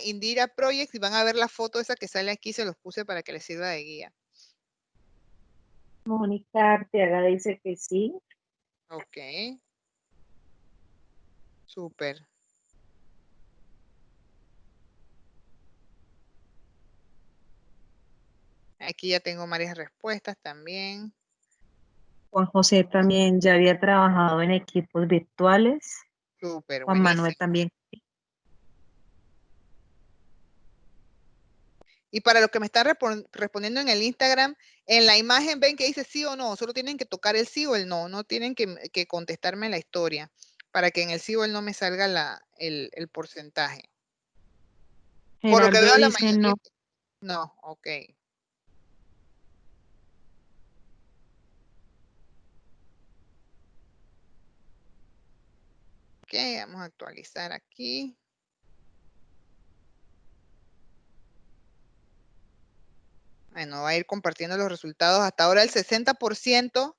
Indira Projects, y van a ver la foto esa que sale aquí, se los puse para que les sirva de guía. Mónica Arteaga dice que sí. Ok. Súper. Aquí ya tengo varias respuestas también. Juan José también ya había trabajado en equipos virtuales. Súper, Juan Manuel también. Y para los que me están respondiendo en el Instagram, en la imagen ven que dice sí o no, solo tienen que tocar el sí o el no, no tienen que contestarme la historia, para que en el sí o el no me salga el porcentaje. Por lo que veo, la mayoría... no. No, ok. Ok, vamos a actualizar aquí. Bueno, va a ir compartiendo los resultados. Hasta ahora el 60%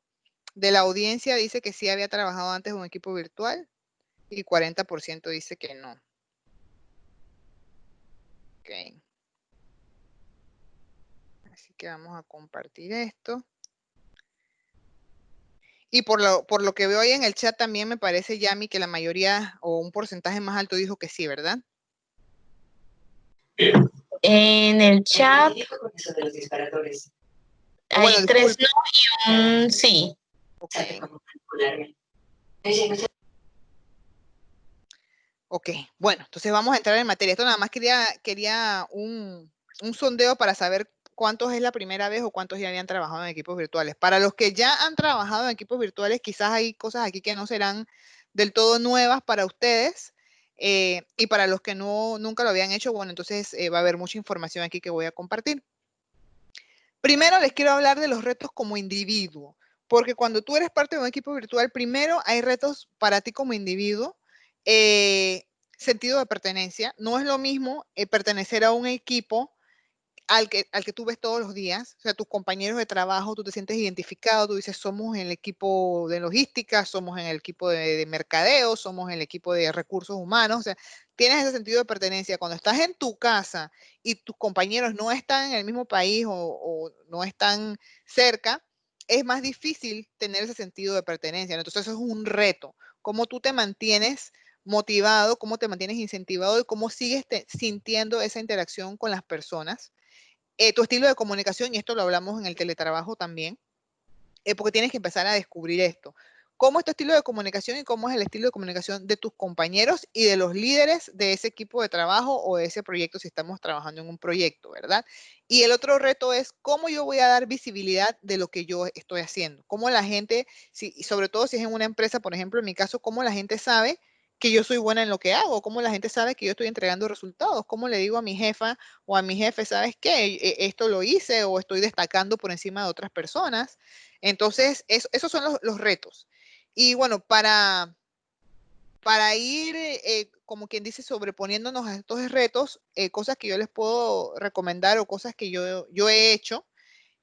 de la audiencia dice que sí había trabajado antes en un equipo virtual, y 40% dice que no. Ok. Así que vamos a compartir esto. Y por lo que veo ahí en el chat también me parece, Yami, que la mayoría o un porcentaje más alto dijo que sí, ¿verdad? En el chat hay 3 no y un sí. Okay. Ok, bueno, entonces vamos a entrar en materia. Esto nada más quería un sondeo para saber cuántos es la primera vez o cuántos ya habían trabajado en equipos virtuales. Para los que ya han trabajado en equipos virtuales, quizás hay cosas aquí que no serán del todo nuevas para ustedes. Y para los que nunca lo habían hecho, bueno, entonces va a haber mucha información aquí que voy a compartir. Primero les quiero hablar de los retos como individuo, porque cuando tú eres parte de un equipo virtual, primero hay retos para ti como individuo. Sentido de pertenencia. No es lo mismo pertenecer a un equipo al que tú ves todos los días, o sea, tus compañeros de trabajo, tú te sientes identificado, tú dices, somos en el equipo de logística, somos en el equipo de mercadeo, somos en el equipo de recursos humanos, o sea, tienes ese sentido de pertenencia. Cuando estás en tu casa y tus compañeros no están en el mismo país o no están cerca, es más difícil tener ese sentido de pertenencia, ¿no? Entonces eso es un reto. ¿Cómo tú te mantienes motivado, cómo te mantienes incentivado y cómo sigues sintiendo esa interacción con las personas? Tu estilo de comunicación, y esto lo hablamos en el teletrabajo también, porque tienes que empezar a descubrir esto. ¿Cómo es tu estilo de comunicación y cómo es el estilo de comunicación de tus compañeros y de los líderes de ese equipo de trabajo o de ese proyecto si estamos trabajando en un proyecto, ¿verdad? Y el otro reto es cómo yo voy a dar visibilidad de lo que yo estoy haciendo. Cómo la gente, sobre todo si es en una empresa, por ejemplo, en mi caso, cómo la gente sabe que yo soy buena en lo que hago, cómo la gente sabe que yo estoy entregando resultados, cómo le digo a mi jefa o a mi jefe, ¿sabes qué? Esto lo hice o estoy destacando por encima de otras personas. Entonces, esos son los retos. Y bueno, para ir, como quien dice, sobreponiéndonos a estos retos, cosas que yo les puedo recomendar o cosas que yo he hecho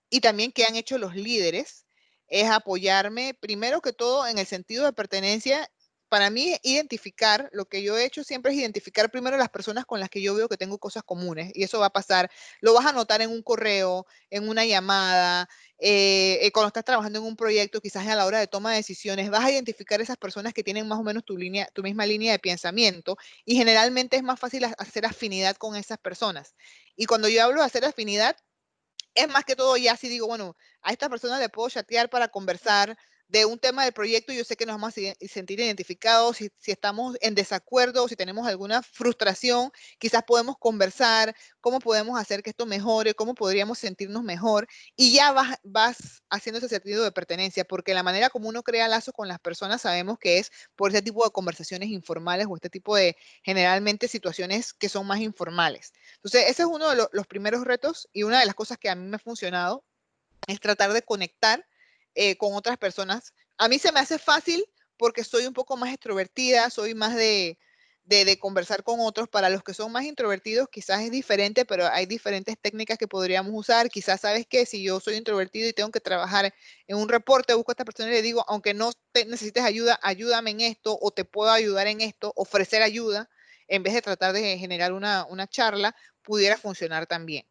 y también que han hecho los líderes, es apoyarme primero que todo en el sentido de pertenencia. Para mí, identificar, lo que yo he hecho siempre es identificar primero las personas con las que yo veo que tengo cosas comunes. Y eso va a pasar, lo vas a notar en un correo, en una llamada, cuando estás trabajando en un proyecto, quizás a la hora de toma de decisiones, vas a identificar esas personas que tienen más o menos tu misma línea de pensamiento, y generalmente es más fácil hacer afinidad con esas personas. Y cuando yo hablo de hacer afinidad, es más que todo ya si digo, bueno, a esta persona le puedo chatear para conversar de un tema del proyecto, yo sé que nos vamos a sentir identificados, si estamos en desacuerdo o si tenemos alguna frustración, quizás podemos conversar, cómo podemos hacer que esto mejore, cómo podríamos sentirnos mejor, y ya vas haciendo ese sentido de pertenencia, porque la manera como uno crea lazos con las personas sabemos que es por ese tipo de conversaciones informales o este tipo de, generalmente, situaciones que son más informales. Entonces, ese es uno de los primeros retos, y una de las cosas que a mí me ha funcionado es tratar de conectar con otras personas. A mí se me hace fácil porque soy un poco más extrovertida, soy más de conversar con otros. Para los que son más introvertidos quizás es diferente, pero hay diferentes técnicas que podríamos usar. Quizás, ¿sabes qué? Si yo soy introvertido y tengo que trabajar en un reporte, busco a esta persona y le digo, aunque no necesites ayuda, ayúdame en esto, o te puedo ayudar en esto, ofrecer ayuda, en vez de tratar de generar una charla, pudiera funcionar también.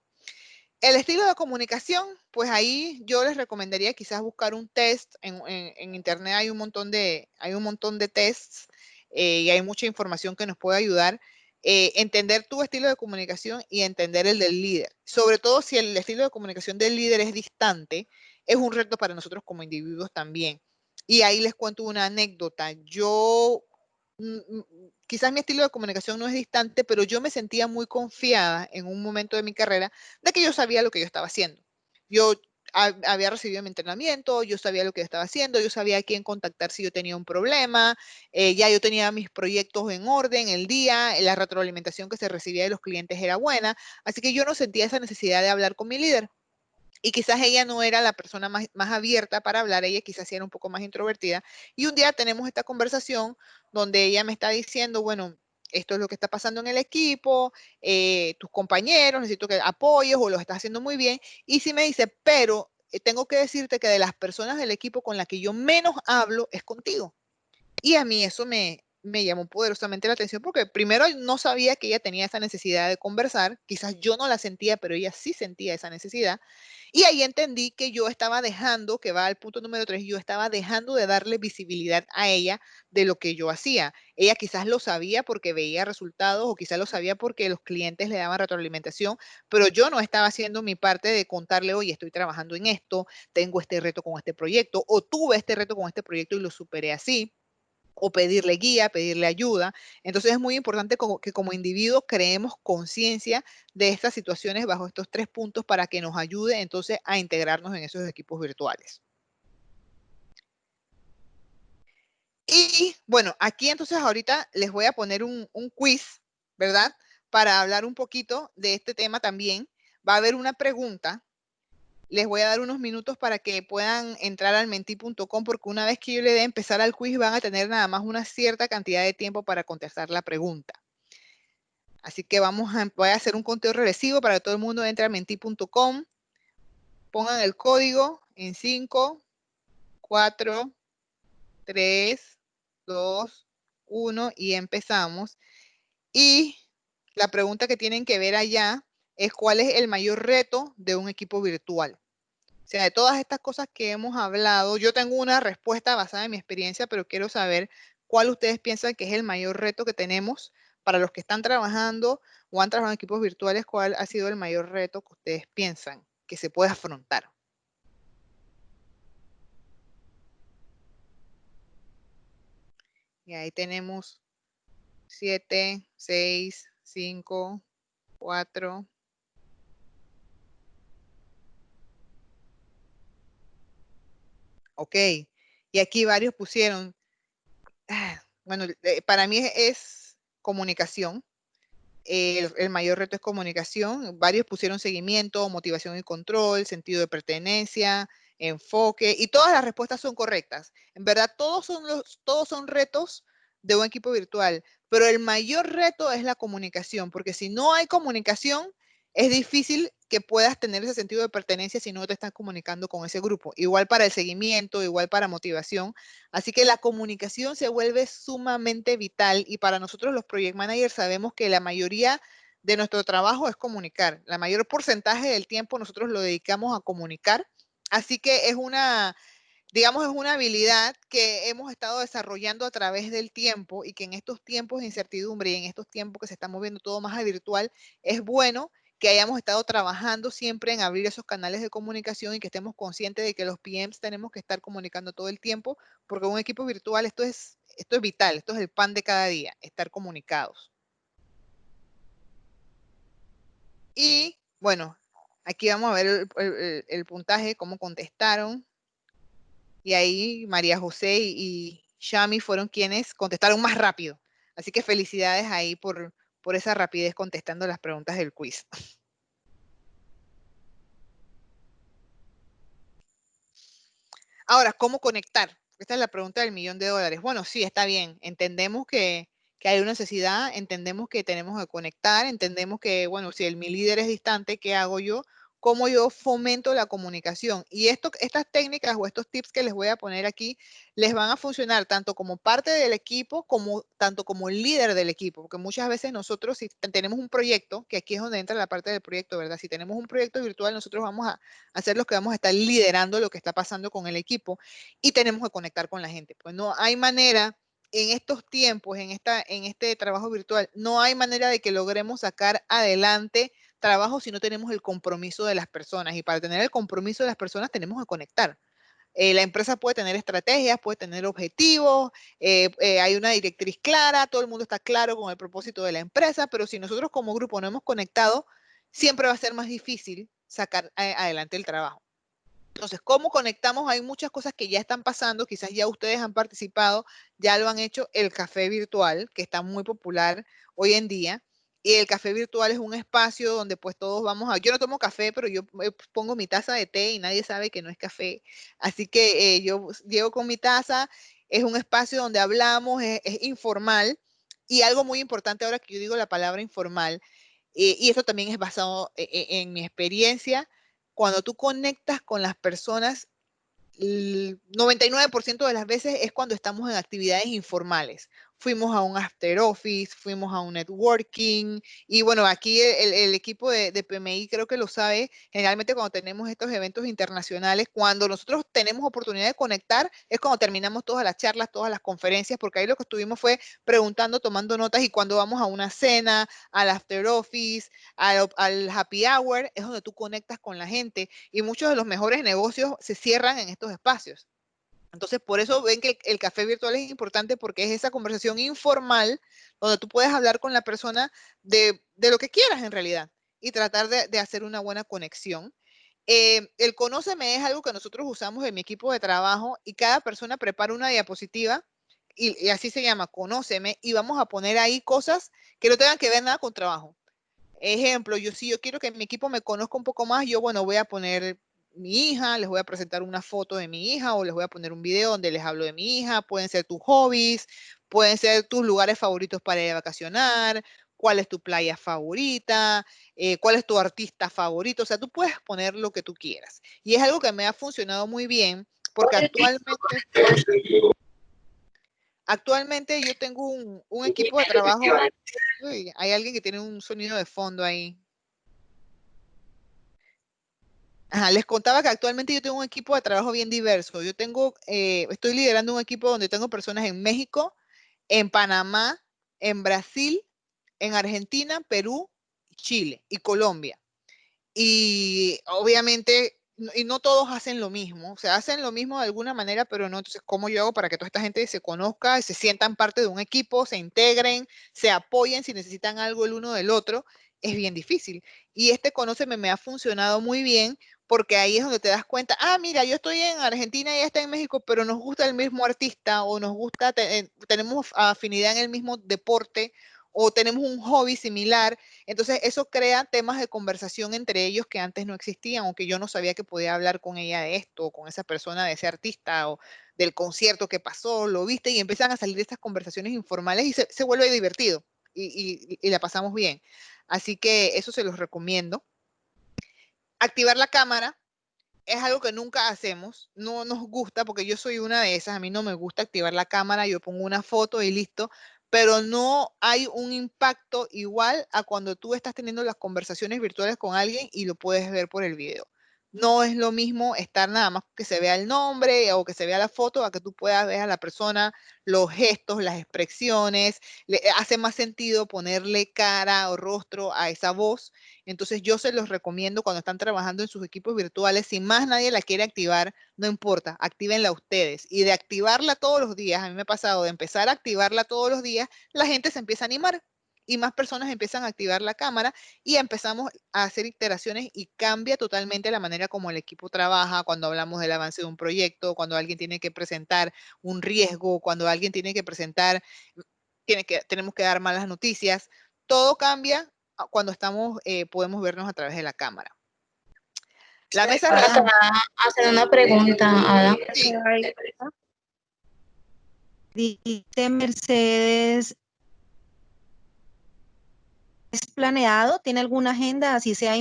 El estilo de comunicación, pues ahí yo les recomendaría quizás buscar un test. En internet hay un montón de tests, y hay mucha información que nos puede ayudar. Entender tu estilo de comunicación y entender el del líder. Sobre todo si el estilo de comunicación del líder es distante, es un reto para nosotros como individuos también. Y ahí les cuento una anécdota. Yo quizás mi estilo de comunicación no es distante, pero yo me sentía muy confiada en un momento de mi carrera de que yo sabía lo que yo estaba haciendo. Yo había recibido mi entrenamiento, yo sabía lo que yo estaba haciendo, yo sabía a quién contactar si yo tenía un problema, ya yo tenía mis proyectos en orden, el día, la retroalimentación que se recibía de los clientes era buena, así que yo no sentía esa necesidad de hablar con mi líder. Y quizás ella no era la persona más abierta para hablar, ella quizás era un poco más introvertida. Y un día tenemos esta conversación donde ella me está diciendo, bueno, esto es lo que está pasando en el equipo, tus compañeros, necesito que apoyes o lo estás haciendo muy bien. Y sí me dice, pero tengo que decirte que de las personas del equipo con las que yo menos hablo es contigo. Y a mí eso me llamó poderosamente la atención porque primero no sabía que ella tenía esa necesidad de conversar, quizás yo no la sentía, pero ella sí sentía esa necesidad. Y ahí entendí que yo estaba dejando, que va al punto número 3, yo estaba dejando de darle visibilidad a ella de lo que yo hacía. Ella quizás lo sabía porque veía resultados o quizás lo sabía porque los clientes le daban retroalimentación, pero yo no estaba haciendo mi parte de contarle, oye, estoy trabajando en esto, tengo este reto con este proyecto, o tuve este reto con este proyecto y lo superé así, o pedirle guía, pedirle ayuda. Entonces es muy importante que como individuos creemos conciencia de estas situaciones bajo estos 3 puntos para que nos ayude entonces a integrarnos en esos equipos virtuales. Y bueno, aquí entonces ahorita les voy a poner un quiz, ¿verdad? Para hablar un poquito de este tema también. Va a haber una pregunta. Les voy a dar unos minutos para que puedan entrar al menti.com, porque una vez que yo le dé empezar al quiz van a tener nada más una cierta cantidad de tiempo para contestar la pregunta. Así que voy a hacer un conteo regresivo para que todo el mundo entre a menti.com. Pongan el código en 5, 4, 3, 2, 1 y empezamos. Y la pregunta que tienen que ver allá es cuál es el mayor reto de un equipo virtual. O sea, de todas estas cosas que hemos hablado, yo tengo una respuesta basada en mi experiencia, pero quiero saber cuál ustedes piensan que es el mayor reto que tenemos para los que están trabajando o han trabajado en equipos virtuales, cuál ha sido el mayor reto que ustedes piensan que se puede afrontar. Y ahí tenemos 7, 6, 5, 4. Ok, y aquí varios pusieron, bueno, para mí es comunicación. El mayor reto es comunicación. Varios pusieron seguimiento, motivación y control, sentido de pertenencia, enfoque, y todas las respuestas son correctas. En verdad, todos son retos de un equipo virtual, pero el mayor reto es la comunicación, porque si no hay comunicación, es difícil que puedas tener ese sentido de pertenencia si no te estás comunicando con ese grupo. Igual para el seguimiento, igual para motivación. Así que la comunicación se vuelve sumamente vital y para nosotros los project managers sabemos que la mayoría de nuestro trabajo es comunicar. La mayor porcentaje del tiempo nosotros lo dedicamos a comunicar. Así que es una, digamos, es una habilidad que hemos estado desarrollando a través del tiempo y que en estos tiempos de incertidumbre y en estos tiempos que se está moviendo todo más a virtual, es bueno que hayamos estado trabajando siempre en abrir esos canales de comunicación y que estemos conscientes de que los PMs tenemos que estar comunicando todo el tiempo, porque un equipo virtual esto es vital, esto es el pan de cada día, estar comunicados. Y bueno, aquí vamos a ver el puntaje, cómo contestaron. Y ahí María José y Shami fueron quienes contestaron más rápido. Así que felicidades ahí por esa rapidez contestando las preguntas del quiz. Ahora, ¿cómo conectar? Esta es la pregunta del $1.000.000. Bueno, sí, está bien. Entendemos que hay una necesidad, entendemos que tenemos que conectar, entendemos que, bueno, si mi líder es distante, ¿qué hago yo? ¿Cómo yo fomento la comunicación? Y estas técnicas o estos tips que les voy a poner aquí les van a funcionar tanto como parte del equipo, tanto como líder del equipo, porque muchas veces nosotros si tenemos un proyecto, que aquí es donde entra la parte del proyecto, ¿verdad? Si tenemos un proyecto virtual, nosotros vamos a ser los que vamos a estar liderando lo que está pasando con el equipo y tenemos que conectar con la gente. Pues no hay manera en estos tiempos, en este trabajo virtual, no hay manera de que logremos sacar adelante trabajo si no tenemos el compromiso de las personas. Y para tener el compromiso de las personas tenemos que conectar. La empresa puede tener estrategias, puede tener objetivos, hay una directriz clara, todo el mundo está claro con el propósito de la empresa, pero si nosotros como grupo no hemos conectado, siempre va a ser más difícil sacar adelante el trabajo. Entonces, ¿cómo conectamos? Hay muchas cosas que ya están pasando, quizás ya ustedes han participado, ya lo han hecho, el café virtual, que está muy popular hoy en día. Y el café virtual es un espacio donde pues todos vamos a... Yo no tomo café, pero yo pongo mi taza de té y nadie sabe que no es café. Así que yo llego con mi taza, es un espacio donde hablamos, es informal. Y algo muy importante ahora que yo digo la palabra informal, y esto también es basado en mi experiencia, cuando tú conectas con las personas, el 99% de las veces es cuando estamos en actividades informales. Fuimos a un after office, fuimos a un networking y bueno, aquí el equipo de PMI creo que lo sabe, generalmente cuando tenemos estos eventos internacionales, cuando nosotros tenemos oportunidad de conectar, es cuando terminamos todas las charlas, todas las conferencias, porque ahí lo que estuvimos fue preguntando, tomando notas y cuando vamos a una cena, al after office, al happy hour, es donde tú conectas con la gente y muchos de los mejores negocios se cierran en estos espacios. Entonces, por eso ven que el café virtual es importante porque es esa conversación informal donde tú puedes hablar con la persona de lo que quieras en realidad y tratar de hacer una buena conexión. El Conóceme es algo que nosotros usamos en mi equipo de trabajo y cada persona prepara una diapositiva y así se llama, Conóceme, y vamos a poner ahí cosas que no tengan que ver nada con trabajo. Ejemplo, si yo quiero que mi equipo me conozca un poco más, yo, bueno, voy a poner mi hija, les voy a presentar una foto de mi hija o les voy a poner un video donde les hablo de mi hija, pueden ser tus hobbies, pueden ser tus lugares favoritos para ir a vacacionar, cuál es tu playa favorita, cuál es tu artista favorito. O sea, tú puedes poner lo que tú quieras. Y es algo que me ha funcionado muy bien porque actualmente yo tengo un equipo de trabajo. Uy, hay alguien que tiene un sonido de fondo ahí. Ajá, les contaba que actualmente yo tengo un equipo de trabajo bien diverso. Yo tengo, estoy liderando un equipo donde tengo personas en México, en Panamá, en Brasil, en Argentina, Perú, Chile y Colombia. Y obviamente, y no todos hacen lo mismo, o sea, hacen lo mismo de alguna manera, pero no. Entonces, ¿cómo yo hago para que toda esta gente se conozca, se sientan parte de un equipo, se integren, se apoyen si necesitan algo el uno del otro? Es bien difícil. Y este Conóceme me ha funcionado muy bien porque ahí es donde te das cuenta, ah, mira, yo estoy en Argentina y ella está en México, pero nos gusta el mismo artista o nos gusta, tenemos afinidad en el mismo deporte o tenemos un hobby similar. Entonces, eso crea temas de conversación entre ellos que antes no existían o que yo no sabía que podía hablar con ella de esto o con esa persona de ese artista o del concierto que pasó, lo viste, y empiezan a salir estas conversaciones informales y se vuelve divertido y la pasamos bien. Así que eso se los recomiendo. Activar la cámara es algo que nunca hacemos, no nos gusta porque yo soy una de esas, a mí no me gusta activar la cámara, yo pongo una foto y listo, pero no hay un impacto igual a cuando tú estás teniendo las conversaciones virtuales con alguien y lo puedes ver por el video. No es lo mismo estar nada más que se vea el nombre o que se vea la foto a que tú puedas ver a la persona, los gestos, las expresiones. Hace más sentido ponerle cara o rostro a esa voz. Entonces yo se los recomiendo cuando están trabajando en sus equipos virtuales. Si más nadie la quiere activar, no importa, actívenla ustedes. Y de activarla todos los días, a mí me ha pasado de empezar a activarla todos los días, la gente se empieza a animar y más personas empiezan a activar la cámara y empezamos a hacer iteraciones y cambia totalmente la manera como el equipo trabaja cuando hablamos del avance de un proyecto, cuando alguien tiene que presentar un riesgo, cuando alguien tiene que presentar, tenemos que dar malas noticias. Todo cambia cuando estamos, podemos vernos a través de la cámara. La mesa redonda. Hacer una pregunta, Ada. Sí. Dice Mercedes, ¿es planeado? ¿Tiene alguna agenda? Así sea.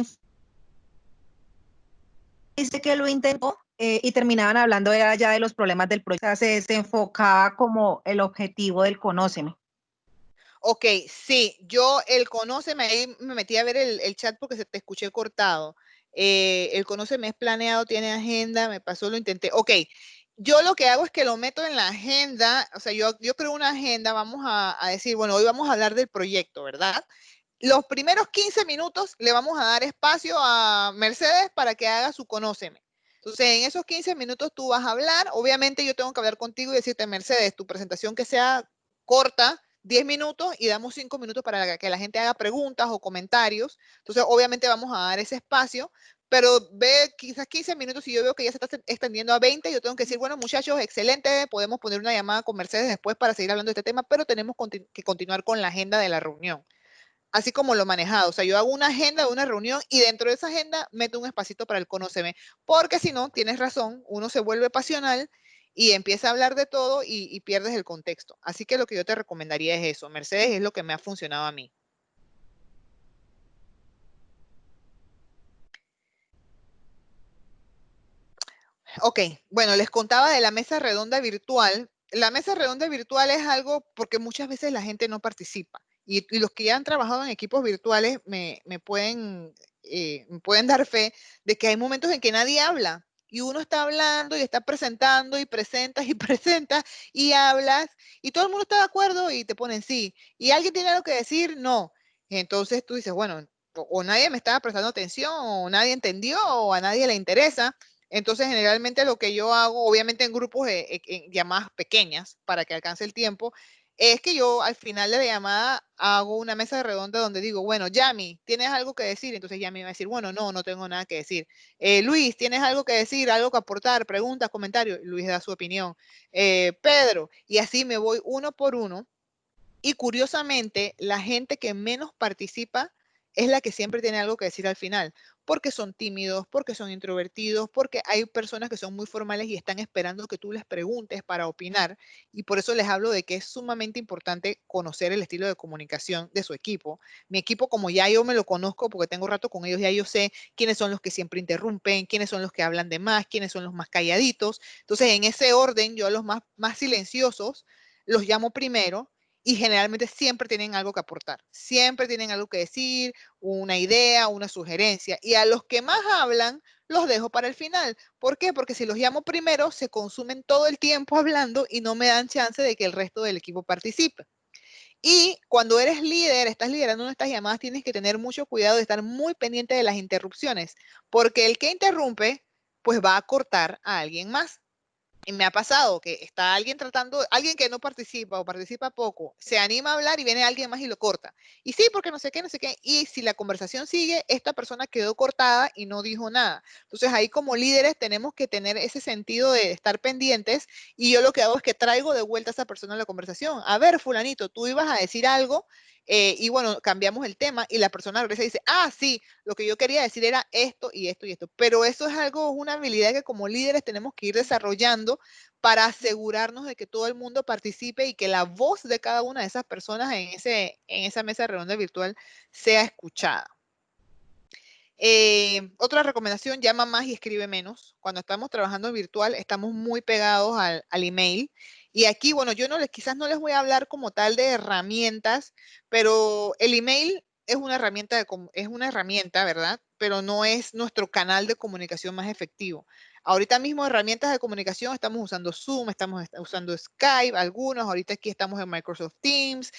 Dice que lo intentó y terminaban hablando ya de los problemas del proyecto. O sea, se desenfocaba como el objetivo del Conóceme. Ok, sí, yo el Conóceme, ahí me metí a ver el chat porque se te escuché cortado. El Conóceme es planeado, tiene agenda, me pasó, lo intenté. Ok, yo lo que hago es que lo meto en la agenda, o sea, yo creo una agenda, vamos a decir, bueno, hoy vamos a hablar del proyecto, ¿verdad? Los primeros 15 minutos le vamos a dar espacio a Mercedes para que haga su Conóceme. Entonces, en esos 15 minutos tú vas a hablar, obviamente yo tengo que hablar contigo y decirte, Mercedes, tu presentación que sea corta, 10 minutos y damos 5 minutos para que la gente haga preguntas o comentarios. Entonces, obviamente vamos a dar ese espacio, pero ve quizás 15 minutos y yo veo que ya se está extendiendo a 20, yo tengo que decir, bueno, muchachos, excelente, podemos poner una llamada con Mercedes después para seguir hablando de este tema, pero tenemos que continuar con la agenda de la reunión. Así como lo manejado, o sea, yo hago una agenda de una reunión y dentro de esa agenda meto un espacito para el Conóceme, porque si no, tienes razón, uno se vuelve pasional y empieza a hablar de todo y pierdes el contexto. Así que lo que yo te recomendaría es eso. Mercedes es lo que me ha funcionado a mí. Ok, bueno, les contaba de la mesa redonda virtual. La mesa redonda virtual es algo porque muchas veces la gente no participa. Y los que ya han trabajado en equipos virtuales me pueden dar fe de que hay momentos en que nadie habla. Y uno está hablando y está presentando y presentas y presentas y hablas y todo el mundo está de acuerdo y te ponen sí. ¿Y alguien tiene algo que decir? No. Entonces tú dices, bueno, o nadie me estaba prestando atención o nadie entendió o a nadie le interesa. Entonces, generalmente lo que yo hago, obviamente en grupos, en llamadas pequeñas para que alcance el tiempo, es que yo al final de la llamada hago una mesa redonda donde digo, bueno, Yami, ¿tienes algo que decir? Entonces Yami va a decir, bueno, no tengo nada que decir. Luis, ¿tienes algo que decir, algo que aportar, preguntas, comentarios? Luis da su opinión. Pedro, y así me voy uno por uno. Y curiosamente, la gente que menos participa es la que siempre tiene algo que decir al final, porque son tímidos, porque son introvertidos, porque hay personas que son muy formales y están esperando que tú les preguntes para opinar, y por eso les hablo de que es sumamente importante conocer el estilo de comunicación de su equipo. Mi equipo, como ya yo me lo conozco, porque tengo rato con ellos, ya yo sé quiénes son los que siempre interrumpen, quiénes son los que hablan de más, quiénes son los más calladitos. Entonces, en ese orden, yo a los más silenciosos los llamo primero, y generalmente siempre tienen algo que aportar, siempre tienen algo que decir, una idea, una sugerencia, y a los que más hablan los dejo para el final. ¿Por qué? Porque si los llamo primero, se consumen todo el tiempo hablando y no me dan chance de que el resto del equipo participe. Y cuando eres líder, estás liderando estas llamadas, tienes que tener mucho cuidado de estar muy pendiente de las interrupciones, porque el que interrumpe, pues va a cortar a alguien más. Y me ha pasado que está alguien alguien que no participa o participa poco, se anima a hablar y viene alguien más y lo corta. Y sí, porque no sé qué, no sé qué. Y si la conversación sigue, esta persona quedó cortada y no dijo nada. Entonces ahí como líderes tenemos que tener ese sentido de estar pendientes, y yo lo que hago es que traigo de vuelta a esa persona a la conversación. A ver, fulanito, tú ibas a decir algo, y bueno, cambiamos el tema y la persona regresa y dice, ah, sí, lo que yo quería decir era esto y esto y esto. Pero eso es algo, una habilidad que como líderes tenemos que ir desarrollando para asegurarnos de que todo el mundo participe y que la voz de cada una de esas personas en esa mesa redonda virtual sea escuchada. Otra recomendación, llama más y escribe menos. Cuando estamos trabajando en virtual, estamos muy pegados al email. Y aquí, bueno, quizás no les voy a hablar como tal de herramientas, pero el email es una herramienta, ¿verdad? Pero no es nuestro canal de comunicación más efectivo. Ahorita mismo herramientas de comunicación estamos usando Zoom, estamos usando Skype, algunos, ahorita aquí estamos en Microsoft Teams,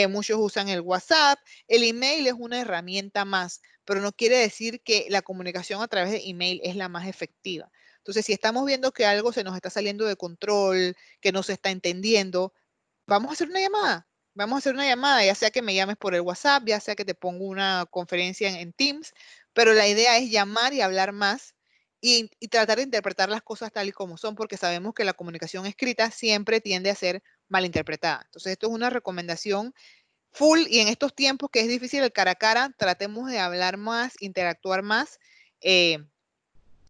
muchos usan el WhatsApp. El email es una herramienta más, pero no quiere decir que la comunicación a través de email es la más efectiva. Entonces, si estamos viendo que algo se nos está saliendo de control, que no se está entendiendo, vamos a hacer una llamada. Vamos a hacer una llamada, ya sea que me llames por el WhatsApp, ya sea que te pongo una conferencia en Teams, pero la idea es llamar y hablar más y tratar de interpretar las cosas tal y como son, porque sabemos que la comunicación escrita siempre tiende a ser malinterpretada. Entonces, esto es una recomendación full, y en estos tiempos que es difícil el cara a cara, tratemos de hablar más, interactuar más,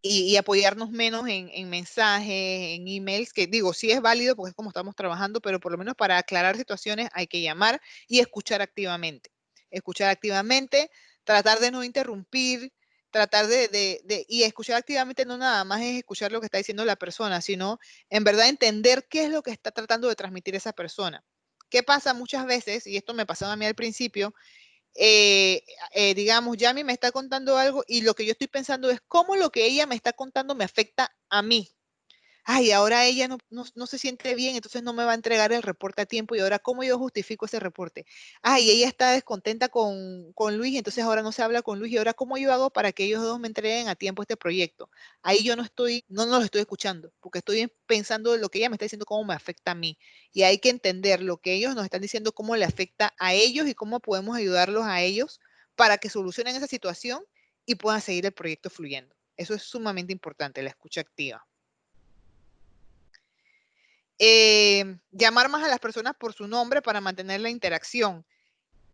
y apoyarnos menos en mensajes, en emails, que digo, sí es válido porque es como estamos trabajando, pero por lo menos para aclarar situaciones hay que llamar y escuchar activamente. Escuchar activamente, tratar de no interrumpir, tratar y escuchar activamente no nada más es escuchar lo que está diciendo la persona, sino en verdad entender qué es lo que está tratando de transmitir esa persona. ¿Qué pasa muchas veces? Y esto me pasaba a mí al principio, digamos, Yami me está contando algo y lo que yo estoy pensando es cómo lo que ella me está contando me afecta a mí. Ay, ahora ella no se siente bien, entonces no me va a entregar el reporte a tiempo, y ahora cómo yo justifico ese reporte. Ay, ella está descontenta con Luis, entonces ahora no se habla con Luis, y ahora cómo yo hago para que ellos dos me entreguen a tiempo este proyecto. Ahí yo no los estoy escuchando, porque estoy pensando en lo que ella me está diciendo, cómo me afecta a mí. Y hay que entender lo que ellos nos están diciendo, cómo le afecta a ellos y cómo podemos ayudarlos a ellos para que solucionen esa situación y puedan seguir el proyecto fluyendo. Eso es sumamente importante, la escucha activa. Llamar más a las personas por su nombre para mantener la interacción.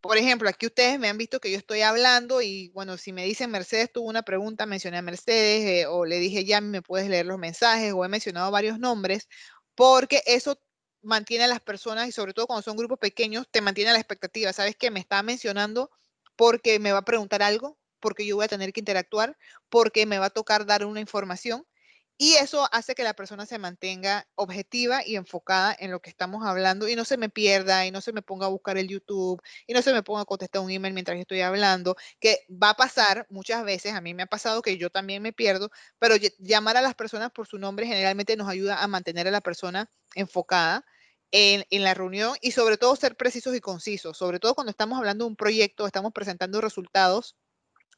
Por ejemplo, aquí ustedes me han visto que yo estoy hablando y bueno, si me dicen Mercedes tuvo una pregunta, mencioné a Mercedes, o le dije ya me puedes leer los mensajes, o he mencionado varios nombres, porque eso mantiene a las personas, y sobre todo cuando son grupos pequeños, te mantiene a la expectativa. ¿Sabes qué? Me está mencionando porque me va a preguntar algo, porque yo voy a tener que interactuar, porque me va a tocar dar una información. Y eso hace que la persona se mantenga objetiva y enfocada en lo que estamos hablando y no se me pierda y no se me ponga a buscar el YouTube y no se me ponga a contestar un email mientras yo estoy hablando, que va a pasar muchas veces. A mí me ha pasado que yo también me pierdo, pero llamar a las personas por su nombre generalmente nos ayuda a mantener a la persona enfocada en la reunión, y sobre todo ser precisos y concisos, sobre todo cuando estamos hablando de un proyecto, estamos presentando resultados.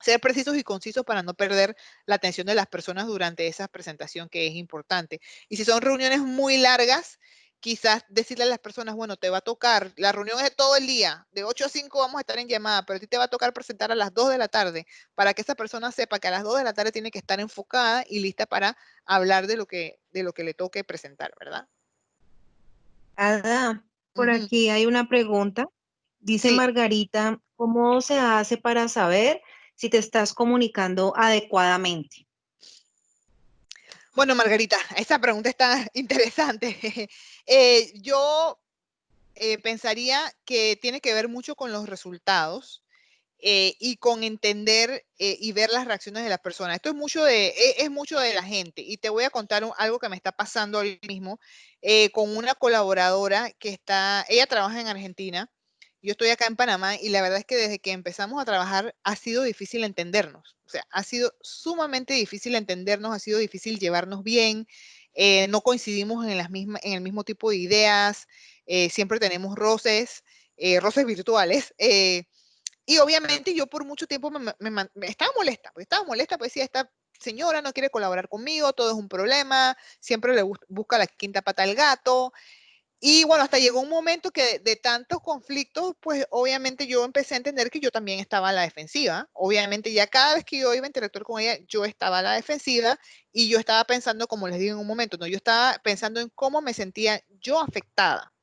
Ser precisos y concisos para no perder la atención de las personas durante esa presentación, que es importante. Y si son reuniones muy largas, quizás decirle a las personas, bueno, te va a tocar, la reunión es todo el día, de 8 a 5 vamos a estar en llamada, pero a ti te va a tocar presentar a las 2 de la tarde, para que esa persona sepa que a las 2 de la tarde tiene que estar enfocada y lista para hablar de lo que le toque presentar, ¿verdad? Ada, por aquí hay una pregunta. Dice Sí. Margarita, ¿Cómo se hace para saber si te estás comunicando adecuadamente? Bueno, Margarita, esa pregunta está interesante. Yo pensaría que tiene que ver mucho con los resultados y con entender y ver las reacciones de las personas. Esto es mucho de la gente. Y te voy a contar algo que me está pasando ahora mismo con una colaboradora ella trabaja en Argentina. Yo estoy acá en Panamá y la verdad es que desde que empezamos a trabajar ha sido difícil entendernos. O sea, ha sido sumamente difícil entendernos, ha sido difícil llevarnos bien. No coincidimos en en el mismo tipo de ideas. Siempre tenemos roces, roces virtuales. Y obviamente yo por mucho tiempo me estaba molesta, porque decía, esta señora no quiere colaborar conmigo, todo es un problema, siempre le busca la quinta pata al gato. Y bueno, hasta llegó un momento que de tantos conflictos, pues obviamente yo empecé a entender que yo también estaba a la defensiva. Obviamente ya cada vez que yo iba a interactuar con ella, yo estaba a la defensiva y yo estaba pensando, como les digo en un momento, ¿no? Yo estaba pensando en cómo me sentía yo afectada,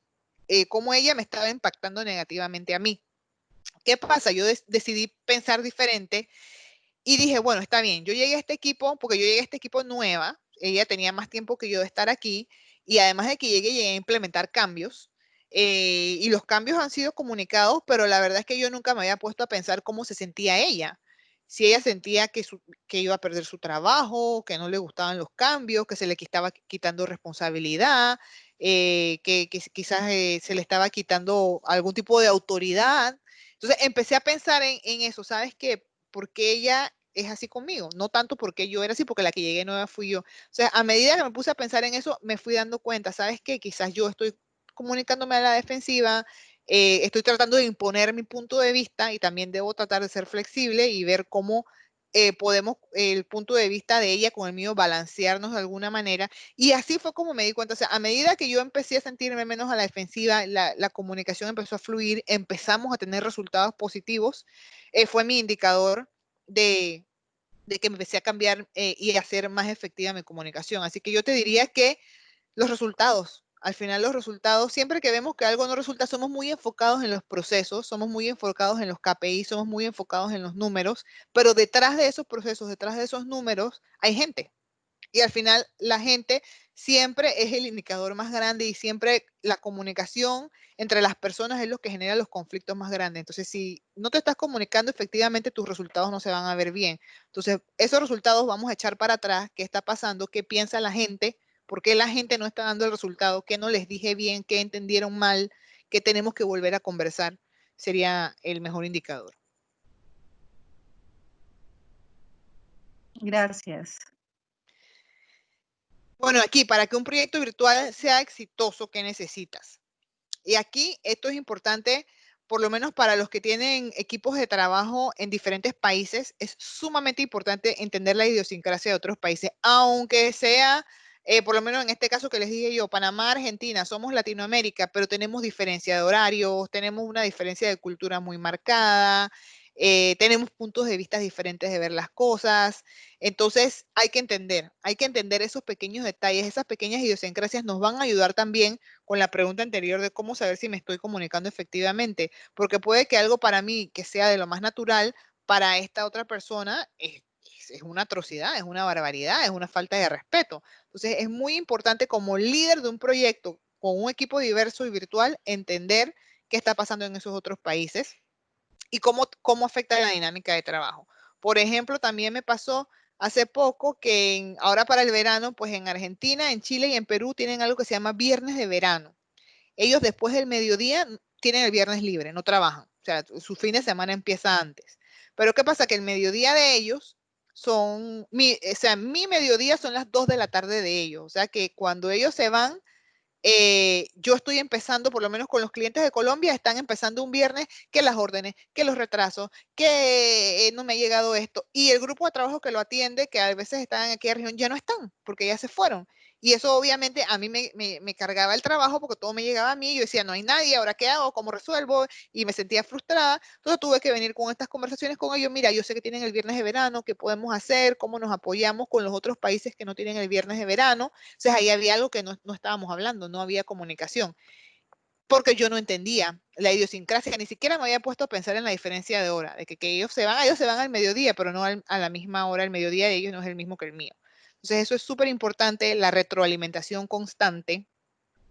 cómo ella me estaba impactando negativamente a mí. ¿Qué pasa? Yo decidí pensar diferente y dije, bueno, está bien, yo llegué a este equipo, porque yo llegué a este equipo nueva, ella tenía más tiempo que yo de estar aquí, y además de que llegué a implementar cambios, y los cambios han sido comunicados, pero la verdad es que yo nunca me había puesto a pensar cómo se sentía ella. Si ella sentía que iba a perder su trabajo, que no le gustaban los cambios, que se le estaba quitando responsabilidad, que quizás se le estaba quitando algún tipo de autoridad. Entonces empecé a pensar en eso, ¿sabes qué? Porque ella es así conmigo, no tanto porque yo era así, porque la que llegué nueva fui yo. O sea, a medida que me puse a pensar en eso, me fui dando cuenta, ¿sabes qué? Quizás yo estoy comunicándome a la defensiva, estoy tratando de imponer mi punto de vista y también debo tratar de ser flexible y ver cómo podemos, el punto de vista de ella con el mío, balancearnos de alguna manera. Y así fue como me di cuenta, o sea, a medida que yo empecé a sentirme menos a la defensiva, la comunicación empezó a fluir, empezamos a tener resultados positivos, fue mi indicador de, de que me empecé a cambiar y a hacer más efectiva mi comunicación. Así que yo te diría que los resultados, al final los resultados, siempre que vemos que algo no resulta, somos muy enfocados en los procesos, somos muy enfocados en los KPI, somos muy enfocados en los números, pero detrás de esos procesos, detrás de esos números, hay gente. Y al final la gente siempre es el indicador más grande y siempre la comunicación entre las personas es lo que genera los conflictos más grandes. Entonces, si no te estás comunicando efectivamente, tus resultados no se van a ver bien. Entonces, esos resultados vamos a echar para atrás. ¿Qué está pasando? ¿Qué piensa la gente? ¿Por qué la gente no está dando el resultado? ¿Qué no les dije bien? ¿Qué entendieron mal? ¿Qué tenemos que volver a conversar? Sería el mejor indicador. Gracias. Bueno, aquí, para que un proyecto virtual sea exitoso, ¿qué necesitas? Y aquí esto es importante, por lo menos para los que tienen equipos de trabajo en diferentes países, es sumamente importante entender la idiosincrasia de otros países, aunque sea, por lo menos en este caso que les dije yo, Panamá, Argentina, somos Latinoamérica, pero tenemos diferencia de horarios, tenemos una diferencia de cultura muy marcada, tenemos puntos de vista diferentes de ver las cosas. Entonces hay que entender esos pequeños detalles, esas pequeñas idiosincrasias nos van a ayudar también con la pregunta anterior de cómo saber si me estoy comunicando efectivamente, porque puede que algo para mí que sea de lo más natural, para esta otra persona es una atrocidad, es una barbaridad, es una falta de respeto. Entonces es muy importante como líder de un proyecto con un equipo diverso y virtual entender qué está pasando en esos otros países y cómo afecta la dinámica de trabajo. Por ejemplo, también me pasó hace poco que ahora para el verano, pues en Argentina, en Chile y en Perú tienen algo que se llama viernes de verano. Ellos después del mediodía tienen el viernes libre, no trabajan. O sea, su fin de semana empieza antes. Pero ¿qué pasa? Que el mediodía de ellos mi mediodía son las 2 de la tarde de ellos. O sea, que cuando ellos se van, yo estoy empezando, por lo menos con los clientes de Colombia, están empezando un viernes que las órdenes, que los retrasos, que no me ha llegado esto. Y el grupo de trabajo que lo atiende, que a veces están en aquella región, ya no están, porque ya se fueron. Y eso obviamente a mí me cargaba el trabajo porque todo me llegaba a mí. Yo decía, no hay nadie, ¿ahora qué hago? ¿Cómo resuelvo? Y me sentía frustrada. Entonces tuve que venir con estas conversaciones con ellos. Mira, yo sé que tienen el viernes de verano, ¿qué podemos hacer? ¿Cómo nos apoyamos con los otros países que no tienen el viernes de verano? Entonces ahí había algo que no estábamos hablando, no había comunicación. porque yo no entendía la idiosincrasia, ni siquiera me había puesto a pensar en la diferencia de hora, de que ellos se van al mediodía, pero no a la misma hora, el mediodía de ellos no es el mismo que el mío. Entonces eso es súper importante, la retroalimentación constante.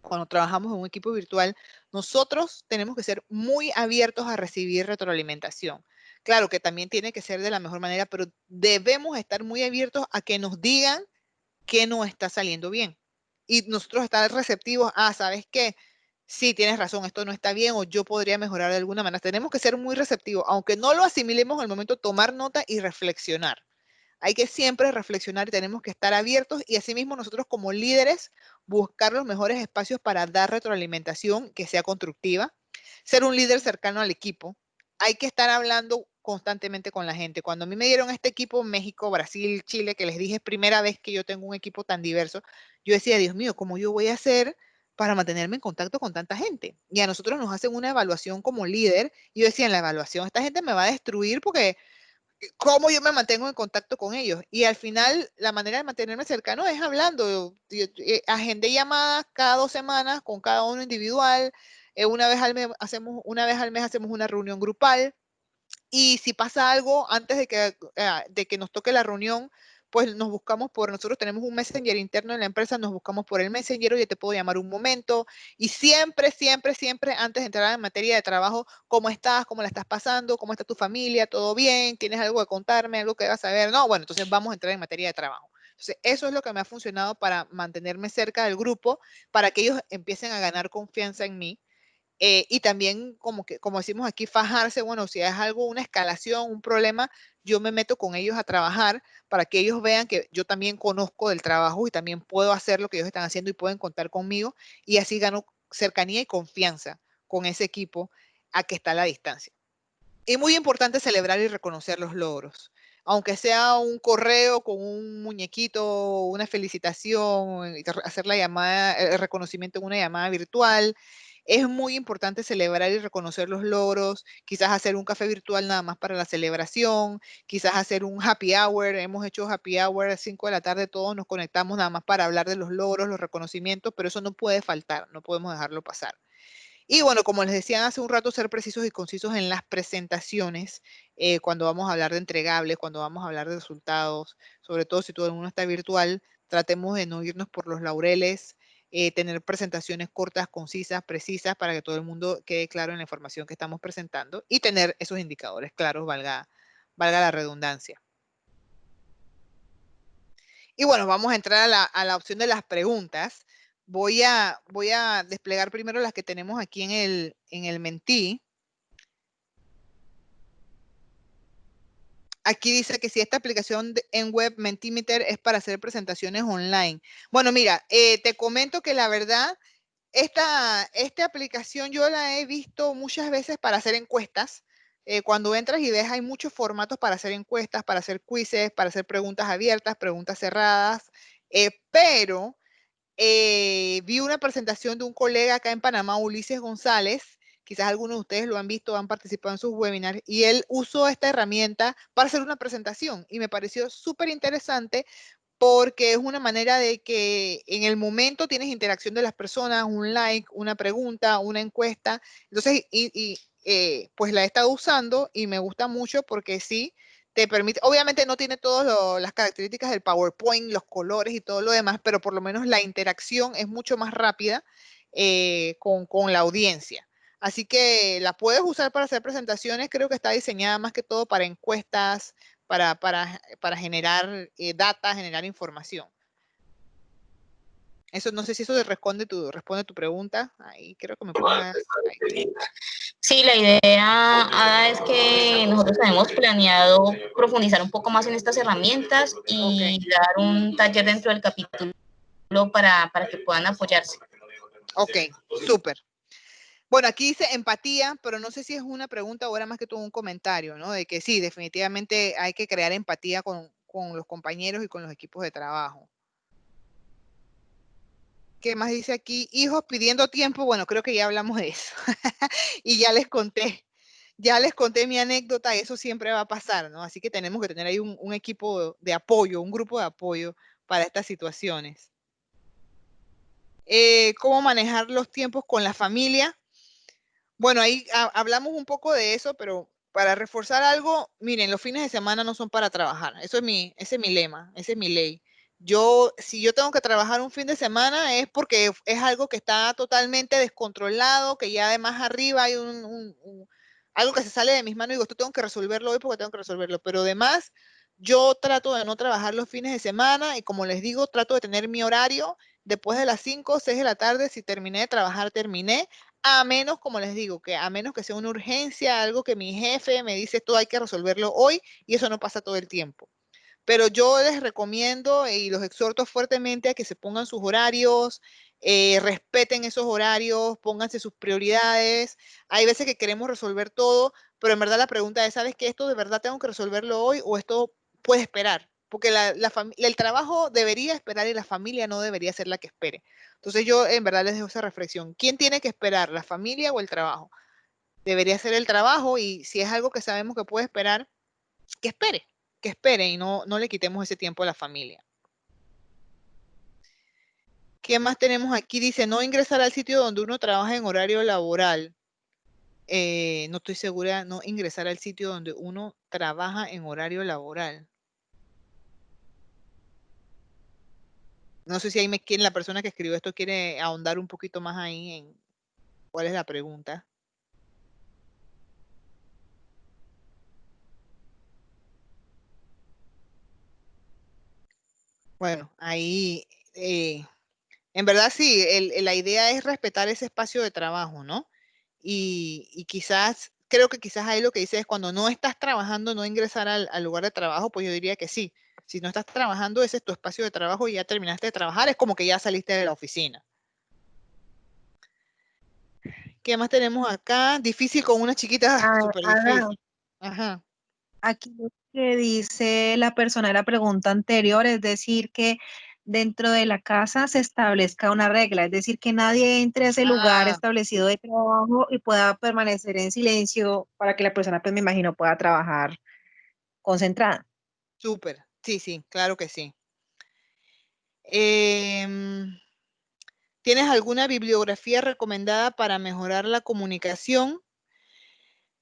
Cuando trabajamos en un equipo virtual, nosotros tenemos que ser muy abiertos a recibir retroalimentación. Claro que también tiene que ser de la mejor manera, pero debemos estar muy abiertos a que nos digan que no está saliendo bien. Y nosotros estar receptivos, ¿sabes qué? Sí, tienes razón, esto no está bien o yo podría mejorar de alguna manera. Tenemos que ser muy receptivos, aunque no lo asimilemos al momento, tomar nota y reflexionar. Hay que siempre reflexionar y tenemos que estar abiertos y asimismo nosotros como líderes buscar los mejores espacios para dar retroalimentación que sea constructiva, ser un líder cercano al equipo. Hay que estar hablando constantemente con la gente. Cuando a mí me dieron este equipo México, Brasil, Chile, que les dije es primera vez que yo tengo un equipo tan diverso, yo decía, Dios mío, ¿cómo yo voy a hacer para mantenerme en contacto con tanta gente? Y a nosotros nos hacen una evaluación como líder y yo decía, en la evaluación esta gente me va a destruir porque cómo yo me mantengo en contacto con ellos. Y al final, la manera de mantenerme cercano es hablando. Agendé llamadas cada 2 semanas con cada uno individual. Una vez al mes hacemos una reunión grupal. Y si pasa algo antes de que nos toque la reunión, pues nosotros tenemos un Messenger interno en la empresa, nos buscamos por el Messenger, oye, te puedo llamar un momento. Y siempre, siempre, siempre, antes de entrar en materia de trabajo, ¿cómo estás? ¿Cómo la estás pasando? ¿Cómo está tu familia? ¿Todo bien? ¿Tienes algo que contarme? ¿Algo que vas a ver? No, bueno, entonces vamos a entrar en materia de trabajo. Entonces, eso es lo que me ha funcionado para mantenerme cerca del grupo, para que ellos empiecen a ganar confianza en mí. Y también, como decimos aquí, fajarse, bueno, si es algo, una escalación, un problema, yo me meto con ellos a trabajar para que ellos vean que yo también conozco del trabajo y también puedo hacer lo que ellos están haciendo y pueden contar conmigo y así gano cercanía y confianza con ese equipo a que está a la distancia. Y muy importante celebrar y reconocer los logros. Aunque sea un correo con un muñequito, una felicitación, hacer la llamada, el reconocimiento en una llamada virtual, es muy importante celebrar y reconocer los logros, quizás hacer un café virtual nada más para la celebración, quizás hacer un happy hour, hemos hecho happy hour a 5 de la tarde, todos nos conectamos nada más para hablar de los logros, los reconocimientos, pero eso no puede faltar, no podemos dejarlo pasar. Y bueno, como les decía hace un rato, ser precisos y concisos en las presentaciones, cuando vamos a hablar de entregables, cuando vamos a hablar de resultados, sobre todo si todo el mundo está virtual, tratemos de no irnos por los laureles, tener presentaciones cortas, concisas, precisas, para que todo el mundo quede claro en la información que estamos presentando y tener esos indicadores claros, valga la redundancia. Y bueno, vamos a entrar a la opción de las preguntas. Voy a desplegar primero las que tenemos aquí en el Menti. Aquí dice que si esta aplicación en web Mentimeter es para hacer presentaciones online. Bueno, mira, te comento que la verdad, esta aplicación yo la he visto muchas veces para hacer encuestas. Cuando entras y ves, hay muchos formatos para hacer encuestas, para hacer quizzes, para hacer preguntas abiertas, preguntas cerradas, pero vi una presentación de un colega acá en Panamá, Ulises González, quizás algunos de ustedes lo han visto, han participado en sus webinars, y él usó esta herramienta para hacer una presentación y me pareció súper interesante porque es una manera de que en el momento tienes interacción de las personas, un like, una pregunta, una encuesta. Entonces, pues la he estado usando y me gusta mucho porque sí te permite, obviamente no tiene todas las características del PowerPoint, los colores y todo lo demás, pero por lo menos la interacción es mucho más rápida con la audiencia. Así que la puedes usar para hacer presentaciones, creo que está diseñada más que todo para encuestas, para generar data, generar información. Eso no sé si eso te responde tu pregunta. Ahí creo que me pongas ahí. Sí, la idea es que nosotros tenemos planeado profundizar un poco más en estas herramientas y dar un taller dentro del capítulo para que puedan apoyarse. Ok, súper. Bueno, aquí dice empatía, pero no sé si es una pregunta o era más que todo un comentario, ¿no? De que sí, definitivamente hay que crear empatía con los compañeros y con los equipos de trabajo. ¿Qué más dice aquí? Hijos pidiendo tiempo. Bueno, creo que ya hablamos de eso. Y ya les conté mi anécdota, eso siempre va a pasar, ¿no? Así que tenemos que tener ahí un equipo de apoyo, un grupo de apoyo para estas situaciones. ¿Cómo manejar los tiempos con la familia? Bueno, ahí hablamos un poco de eso, pero para reforzar algo, miren, los fines de semana no son para trabajar. Ese es mi lema, esa es mi ley. Si yo tengo que trabajar un fin de semana es porque es algo que está totalmente descontrolado, que ya además arriba hay algo que se sale de mis manos y digo, esto tengo que resolverlo hoy porque tengo que resolverlo. Pero además, yo trato de no trabajar los fines de semana y como les digo, trato de tener mi horario después de las 5 o 6 de la tarde. Si terminé de trabajar, terminé. A menos, como les digo, que a menos que sea una urgencia, algo que mi jefe me dice, esto hay que resolverlo hoy, y eso no pasa todo el tiempo. Pero yo les recomiendo y los exhorto fuertemente a que se pongan sus horarios, respeten esos horarios, pónganse sus prioridades. Hay veces que queremos resolver todo, pero en verdad la pregunta es, ¿sabes qué? ¿Esto de verdad tengo que resolverlo hoy o esto puede esperar? Porque el trabajo debería esperar y la familia no debería ser la que espere. Entonces yo en verdad les dejo esa reflexión. ¿Quién tiene que esperar, la familia o el trabajo? Debería ser el trabajo y si es algo que sabemos que puede esperar, que espere y no le quitemos ese tiempo a la familia. ¿Qué más tenemos aquí? Dice, no ingresar al sitio donde uno trabaja en horario laboral. No estoy segura, no ingresar al sitio donde uno trabaja en horario laboral. No sé si ahí la persona que escribió esto quiere ahondar un poquito más ahí en cuál es la pregunta. Bueno, ahí, en verdad sí, la idea es respetar ese espacio de trabajo, ¿no? Y quizás, creo que quizás ahí lo que dice es cuando no estás trabajando, no ingresar al lugar de trabajo, pues yo diría que sí. Si no estás trabajando, ese es tu espacio de trabajo y ya terminaste de trabajar, es como que ya saliste de la oficina. ¿Qué más tenemos acá? Difícil con una chiquita, súper difícil. Ajá. Aquí lo que dice la persona de la pregunta anterior, es decir, que dentro de la casa se establezca una regla, es decir, que nadie entre a ese lugar establecido de trabajo y pueda permanecer en silencio para que la persona, pues me imagino, pueda trabajar concentrada. Súper, sí, claro que sí. ¿Tienes alguna bibliografía recomendada para mejorar la comunicación?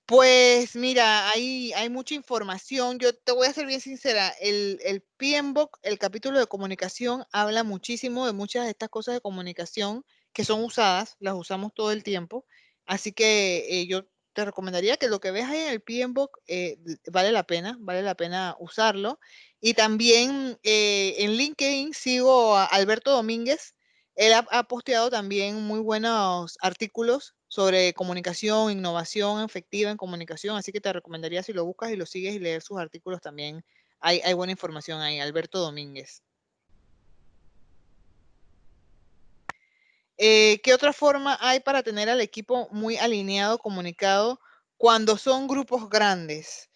Pues mira, hay mucha información. Yo te voy a ser bien sincera. El PMBOK, el capítulo de comunicación, habla muchísimo de muchas de estas cosas de comunicación que son usadas, las usamos todo el tiempo. Así que yo te recomendaría que lo que ves ahí en el PMBOK vale la pena usarlo. Y también en LinkedIn sigo a Alberto Domínguez. Él ha posteado también muy buenos artículos sobre comunicación, innovación efectiva en comunicación, así que te recomendaría si lo buscas y lo sigues y leer sus artículos también. Hay buena información ahí, Alberto Domínguez. ¿Qué otra forma hay para tener al equipo muy alineado, comunicado cuando son grupos grandes?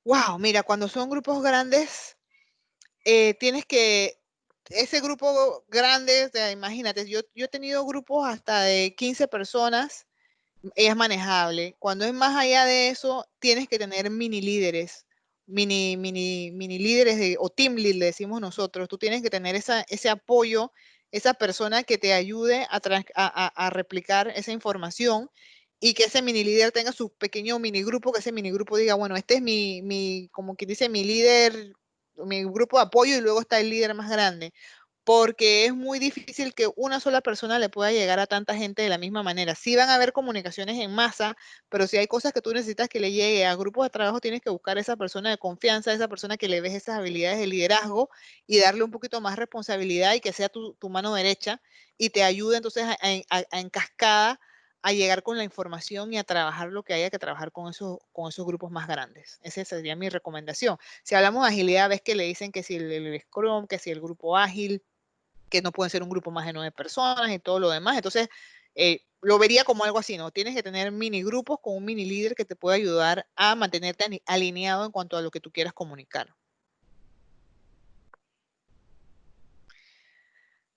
Wow, mira, cuando son grupos grandes, tienes que ese grupo grande, imagínate, yo he tenido grupos hasta de 15 personas, es manejable. Cuando es más allá de eso, tienes que tener mini líderes, mini líderes o team lead, le decimos nosotros. Tú tienes que tener ese apoyo, esa persona que te ayude a replicar esa información y que ese mini líder tenga su pequeño mini grupo, que ese mini grupo diga, bueno, este es como que dice mi líder, mi grupo de apoyo y luego está el líder más grande, porque es muy difícil que una sola persona le pueda llegar a tanta gente de la misma manera. Sí van a haber comunicaciones en masa, pero si hay cosas que tú necesitas que le llegue a grupos de trabajo, tienes que buscar a esa persona de confianza, a esa persona que le ves esas habilidades de liderazgo y darle un poquito más responsabilidad y que sea tu mano derecha y te ayude entonces en cascada a llegar con la información y a trabajar lo que haya que trabajar con esos grupos más grandes. Esa sería mi recomendación. Si hablamos de agilidad, ves que le dicen que si el Scrum, que si el grupo ágil, que no pueden ser un grupo más de 9 personas y todo lo demás. Entonces, lo vería como algo así, ¿no? Tienes que tener mini grupos con un mini líder que te pueda ayudar a mantenerte alineado en cuanto a lo que tú quieras comunicar.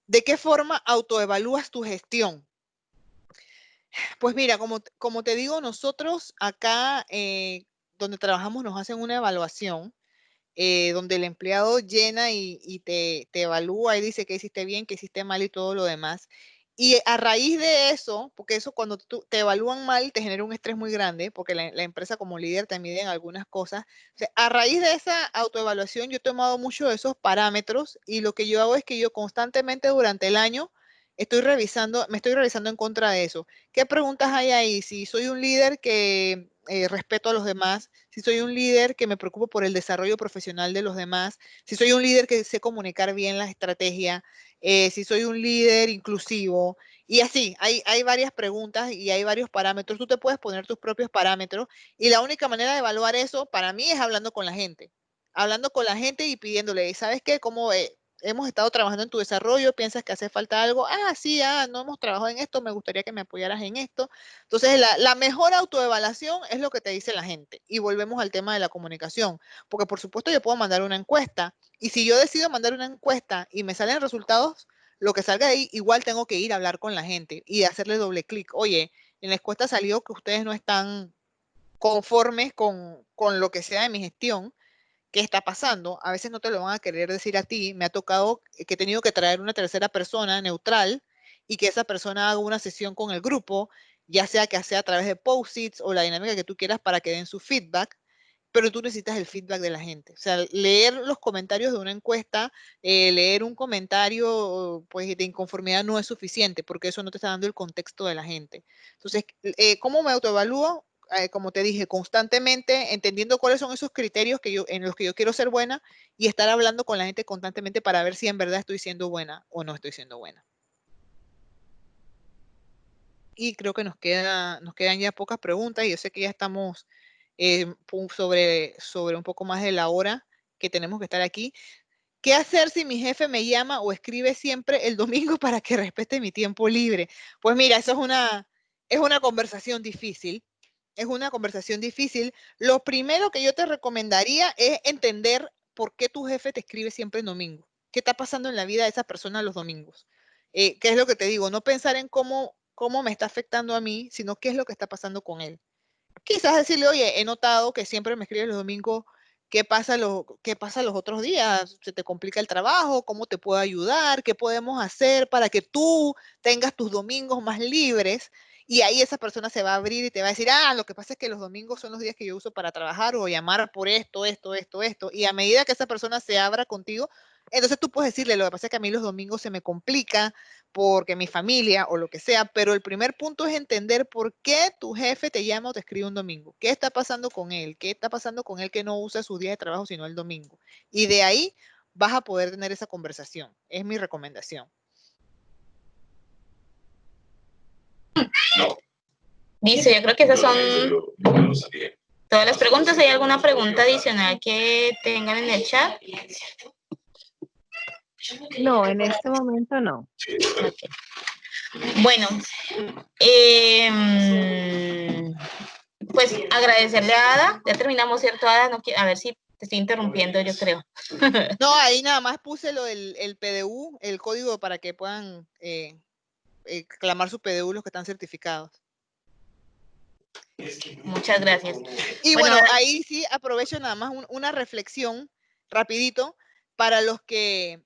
¿De qué forma autoevalúas tu gestión? Pues mira, como te digo, nosotros acá donde trabajamos nos hacen una evaluación donde el empleado llena y te evalúa y dice que hiciste bien, que hiciste mal y todo lo demás. Y a raíz de eso, porque eso cuando te evalúan mal te genera un estrés muy grande, porque la empresa como líder te miden algunas cosas. O sea, a raíz de esa autoevaluación yo he tomado mucho de esos parámetros y lo que yo hago es que yo constantemente durante el año me estoy revisando en contra de eso. ¿Qué preguntas hay ahí? Si soy un líder que respeto a los demás, si soy un líder que me preocupo por el desarrollo profesional de los demás, si soy un líder que sé comunicar bien la estrategia, si soy un líder inclusivo, y así, hay varias preguntas y hay varios parámetros. Tú te puedes poner tus propios parámetros y la única manera de evaluar eso para mí es hablando con la gente. Hablando con la gente y pidiéndole, ¿sabes qué? ¿Cómo hemos estado trabajando en tu desarrollo? ¿Piensas que hace falta algo? Ah, sí, no hemos trabajado en esto, me gustaría que me apoyaras en esto. Entonces, la mejor autoevaluación es lo que te dice la gente. Y volvemos al tema de la comunicación, porque por supuesto yo puedo mandar una encuesta y si yo decido mandar una encuesta y me salen resultados, lo que salga de ahí, igual tengo que ir a hablar con la gente y hacerle doble clic. Oye, en la encuesta salió que ustedes no están conformes con lo que sea de mi gestión. ¿Qué está pasando? A veces no te lo van a querer decir a ti. Me ha tocado que he tenido que traer una tercera persona neutral y que esa persona haga una sesión con el grupo, ya sea que sea a través de post-its o la dinámica que tú quieras para que den su feedback, pero tú necesitas el feedback de la gente. O sea, leer los comentarios de una encuesta, leer un comentario pues, de inconformidad no es suficiente porque eso no te está dando el contexto de la gente. Entonces, ¿cómo me autoevalúo? Como te dije, constantemente entendiendo cuáles son esos criterios en los que yo quiero ser buena y estar hablando con la gente constantemente para ver si en verdad estoy siendo buena o no estoy siendo buena. Y creo que nos quedan ya pocas preguntas y yo sé que ya estamos sobre un poco más de la hora que tenemos que estar aquí. ¿Qué hacer si mi jefe me llama o escribe siempre el domingo para que respete mi tiempo libre? Pues mira, eso es una conversación difícil. Es una conversación difícil. Lo primero que yo te recomendaría es entender por qué tu jefe te escribe siempre el domingo. ¿Qué está pasando en la vida de esa persona los domingos? ¿Qué es lo que te digo? No pensar en cómo me está afectando a mí, sino qué es lo que está pasando con él. Quizás decirle, oye, he notado que siempre me escribes los domingos, ¿qué pasa los otros días? ¿Se te complica el trabajo? ¿Cómo te puedo ayudar? ¿Qué podemos hacer para que tú tengas tus domingos más libres? Y ahí esa persona se va a abrir y te va a decir, lo que pasa es que los domingos son los días que yo uso para trabajar o llamar por esto. Y a medida que esa persona se abra contigo, entonces tú puedes decirle, lo que pasa es que a mí los domingos se me complica porque mi familia o lo que sea, pero el primer punto es entender por qué tu jefe te llama o te escribe un domingo. ¿Qué está pasando con él? ¿Qué está pasando con él que no usa sus días de trabajo sino el domingo? Y de ahí vas a poder tener esa conversación. Es mi recomendación. Listo, yo creo que esas son todas las preguntas. ¿Hay alguna pregunta adicional que tengan en el chat? No, en este momento no. Okay. Bueno, pues agradecerle a Ada. Ya terminamos, ¿cierto, Ada? No, a ver si te estoy interrumpiendo, yo creo. No, ahí nada más puse el PDU, el código para que puedan clamar su PDU los que están certificados. Muchas gracias. Y bueno, ahí sí aprovecho nada más una reflexión rapidito para los que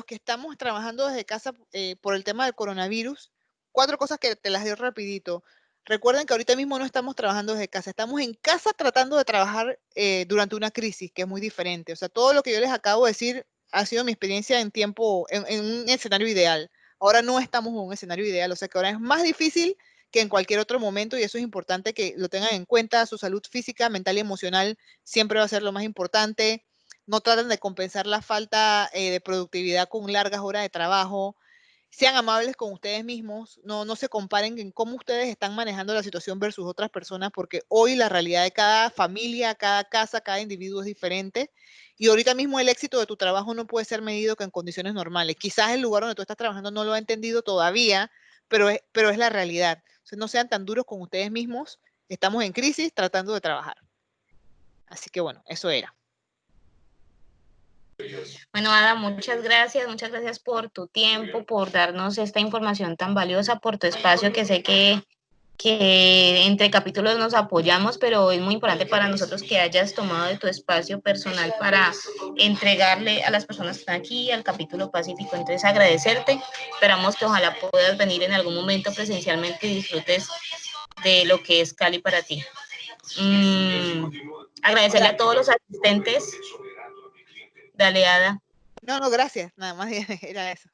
estamos trabajando desde casa por el tema del coronavirus. 4 cosas que te las doy rapidito. Recuerden que ahorita mismo no estamos trabajando desde casa, estamos en casa tratando de trabajar durante una crisis, que es muy diferente. O sea, todo lo que yo les acabo de decir ha sido mi experiencia en un escenario ideal. Ahora no estamos en un escenario ideal, o sea que ahora es más difícil que en cualquier otro momento y eso es importante que lo tengan en cuenta. Su salud física, mental y emocional siempre va a ser lo más importante. No traten de compensar la falta de productividad con largas horas de trabajo. Sean amables con ustedes mismos, no se comparen en cómo ustedes están manejando la situación versus otras personas, porque hoy la realidad de cada familia, cada casa, cada individuo es diferente. Y ahorita mismo el éxito de tu trabajo no puede ser medido que en condiciones normales. Quizás el lugar donde tú estás trabajando no lo ha entendido todavía, pero es la realidad. Entonces, no sean tan duros con ustedes mismos. Estamos en crisis tratando de trabajar. Así que bueno, eso era. Bueno, Ada, muchas gracias por tu tiempo, por darnos esta información tan valiosa, por tu espacio que sé que que entre capítulos nos apoyamos, pero es muy importante para nosotros que hayas tomado de tu espacio personal para entregarle a las personas que están aquí al capítulo Pacífico. Entonces, agradecerte. Esperamos que ojalá puedas venir en algún momento presencialmente y disfrutes de lo que es Cali para ti. Agradecerle a todos los asistentes. Dale, Ada. No, gracias. Nada más era eso.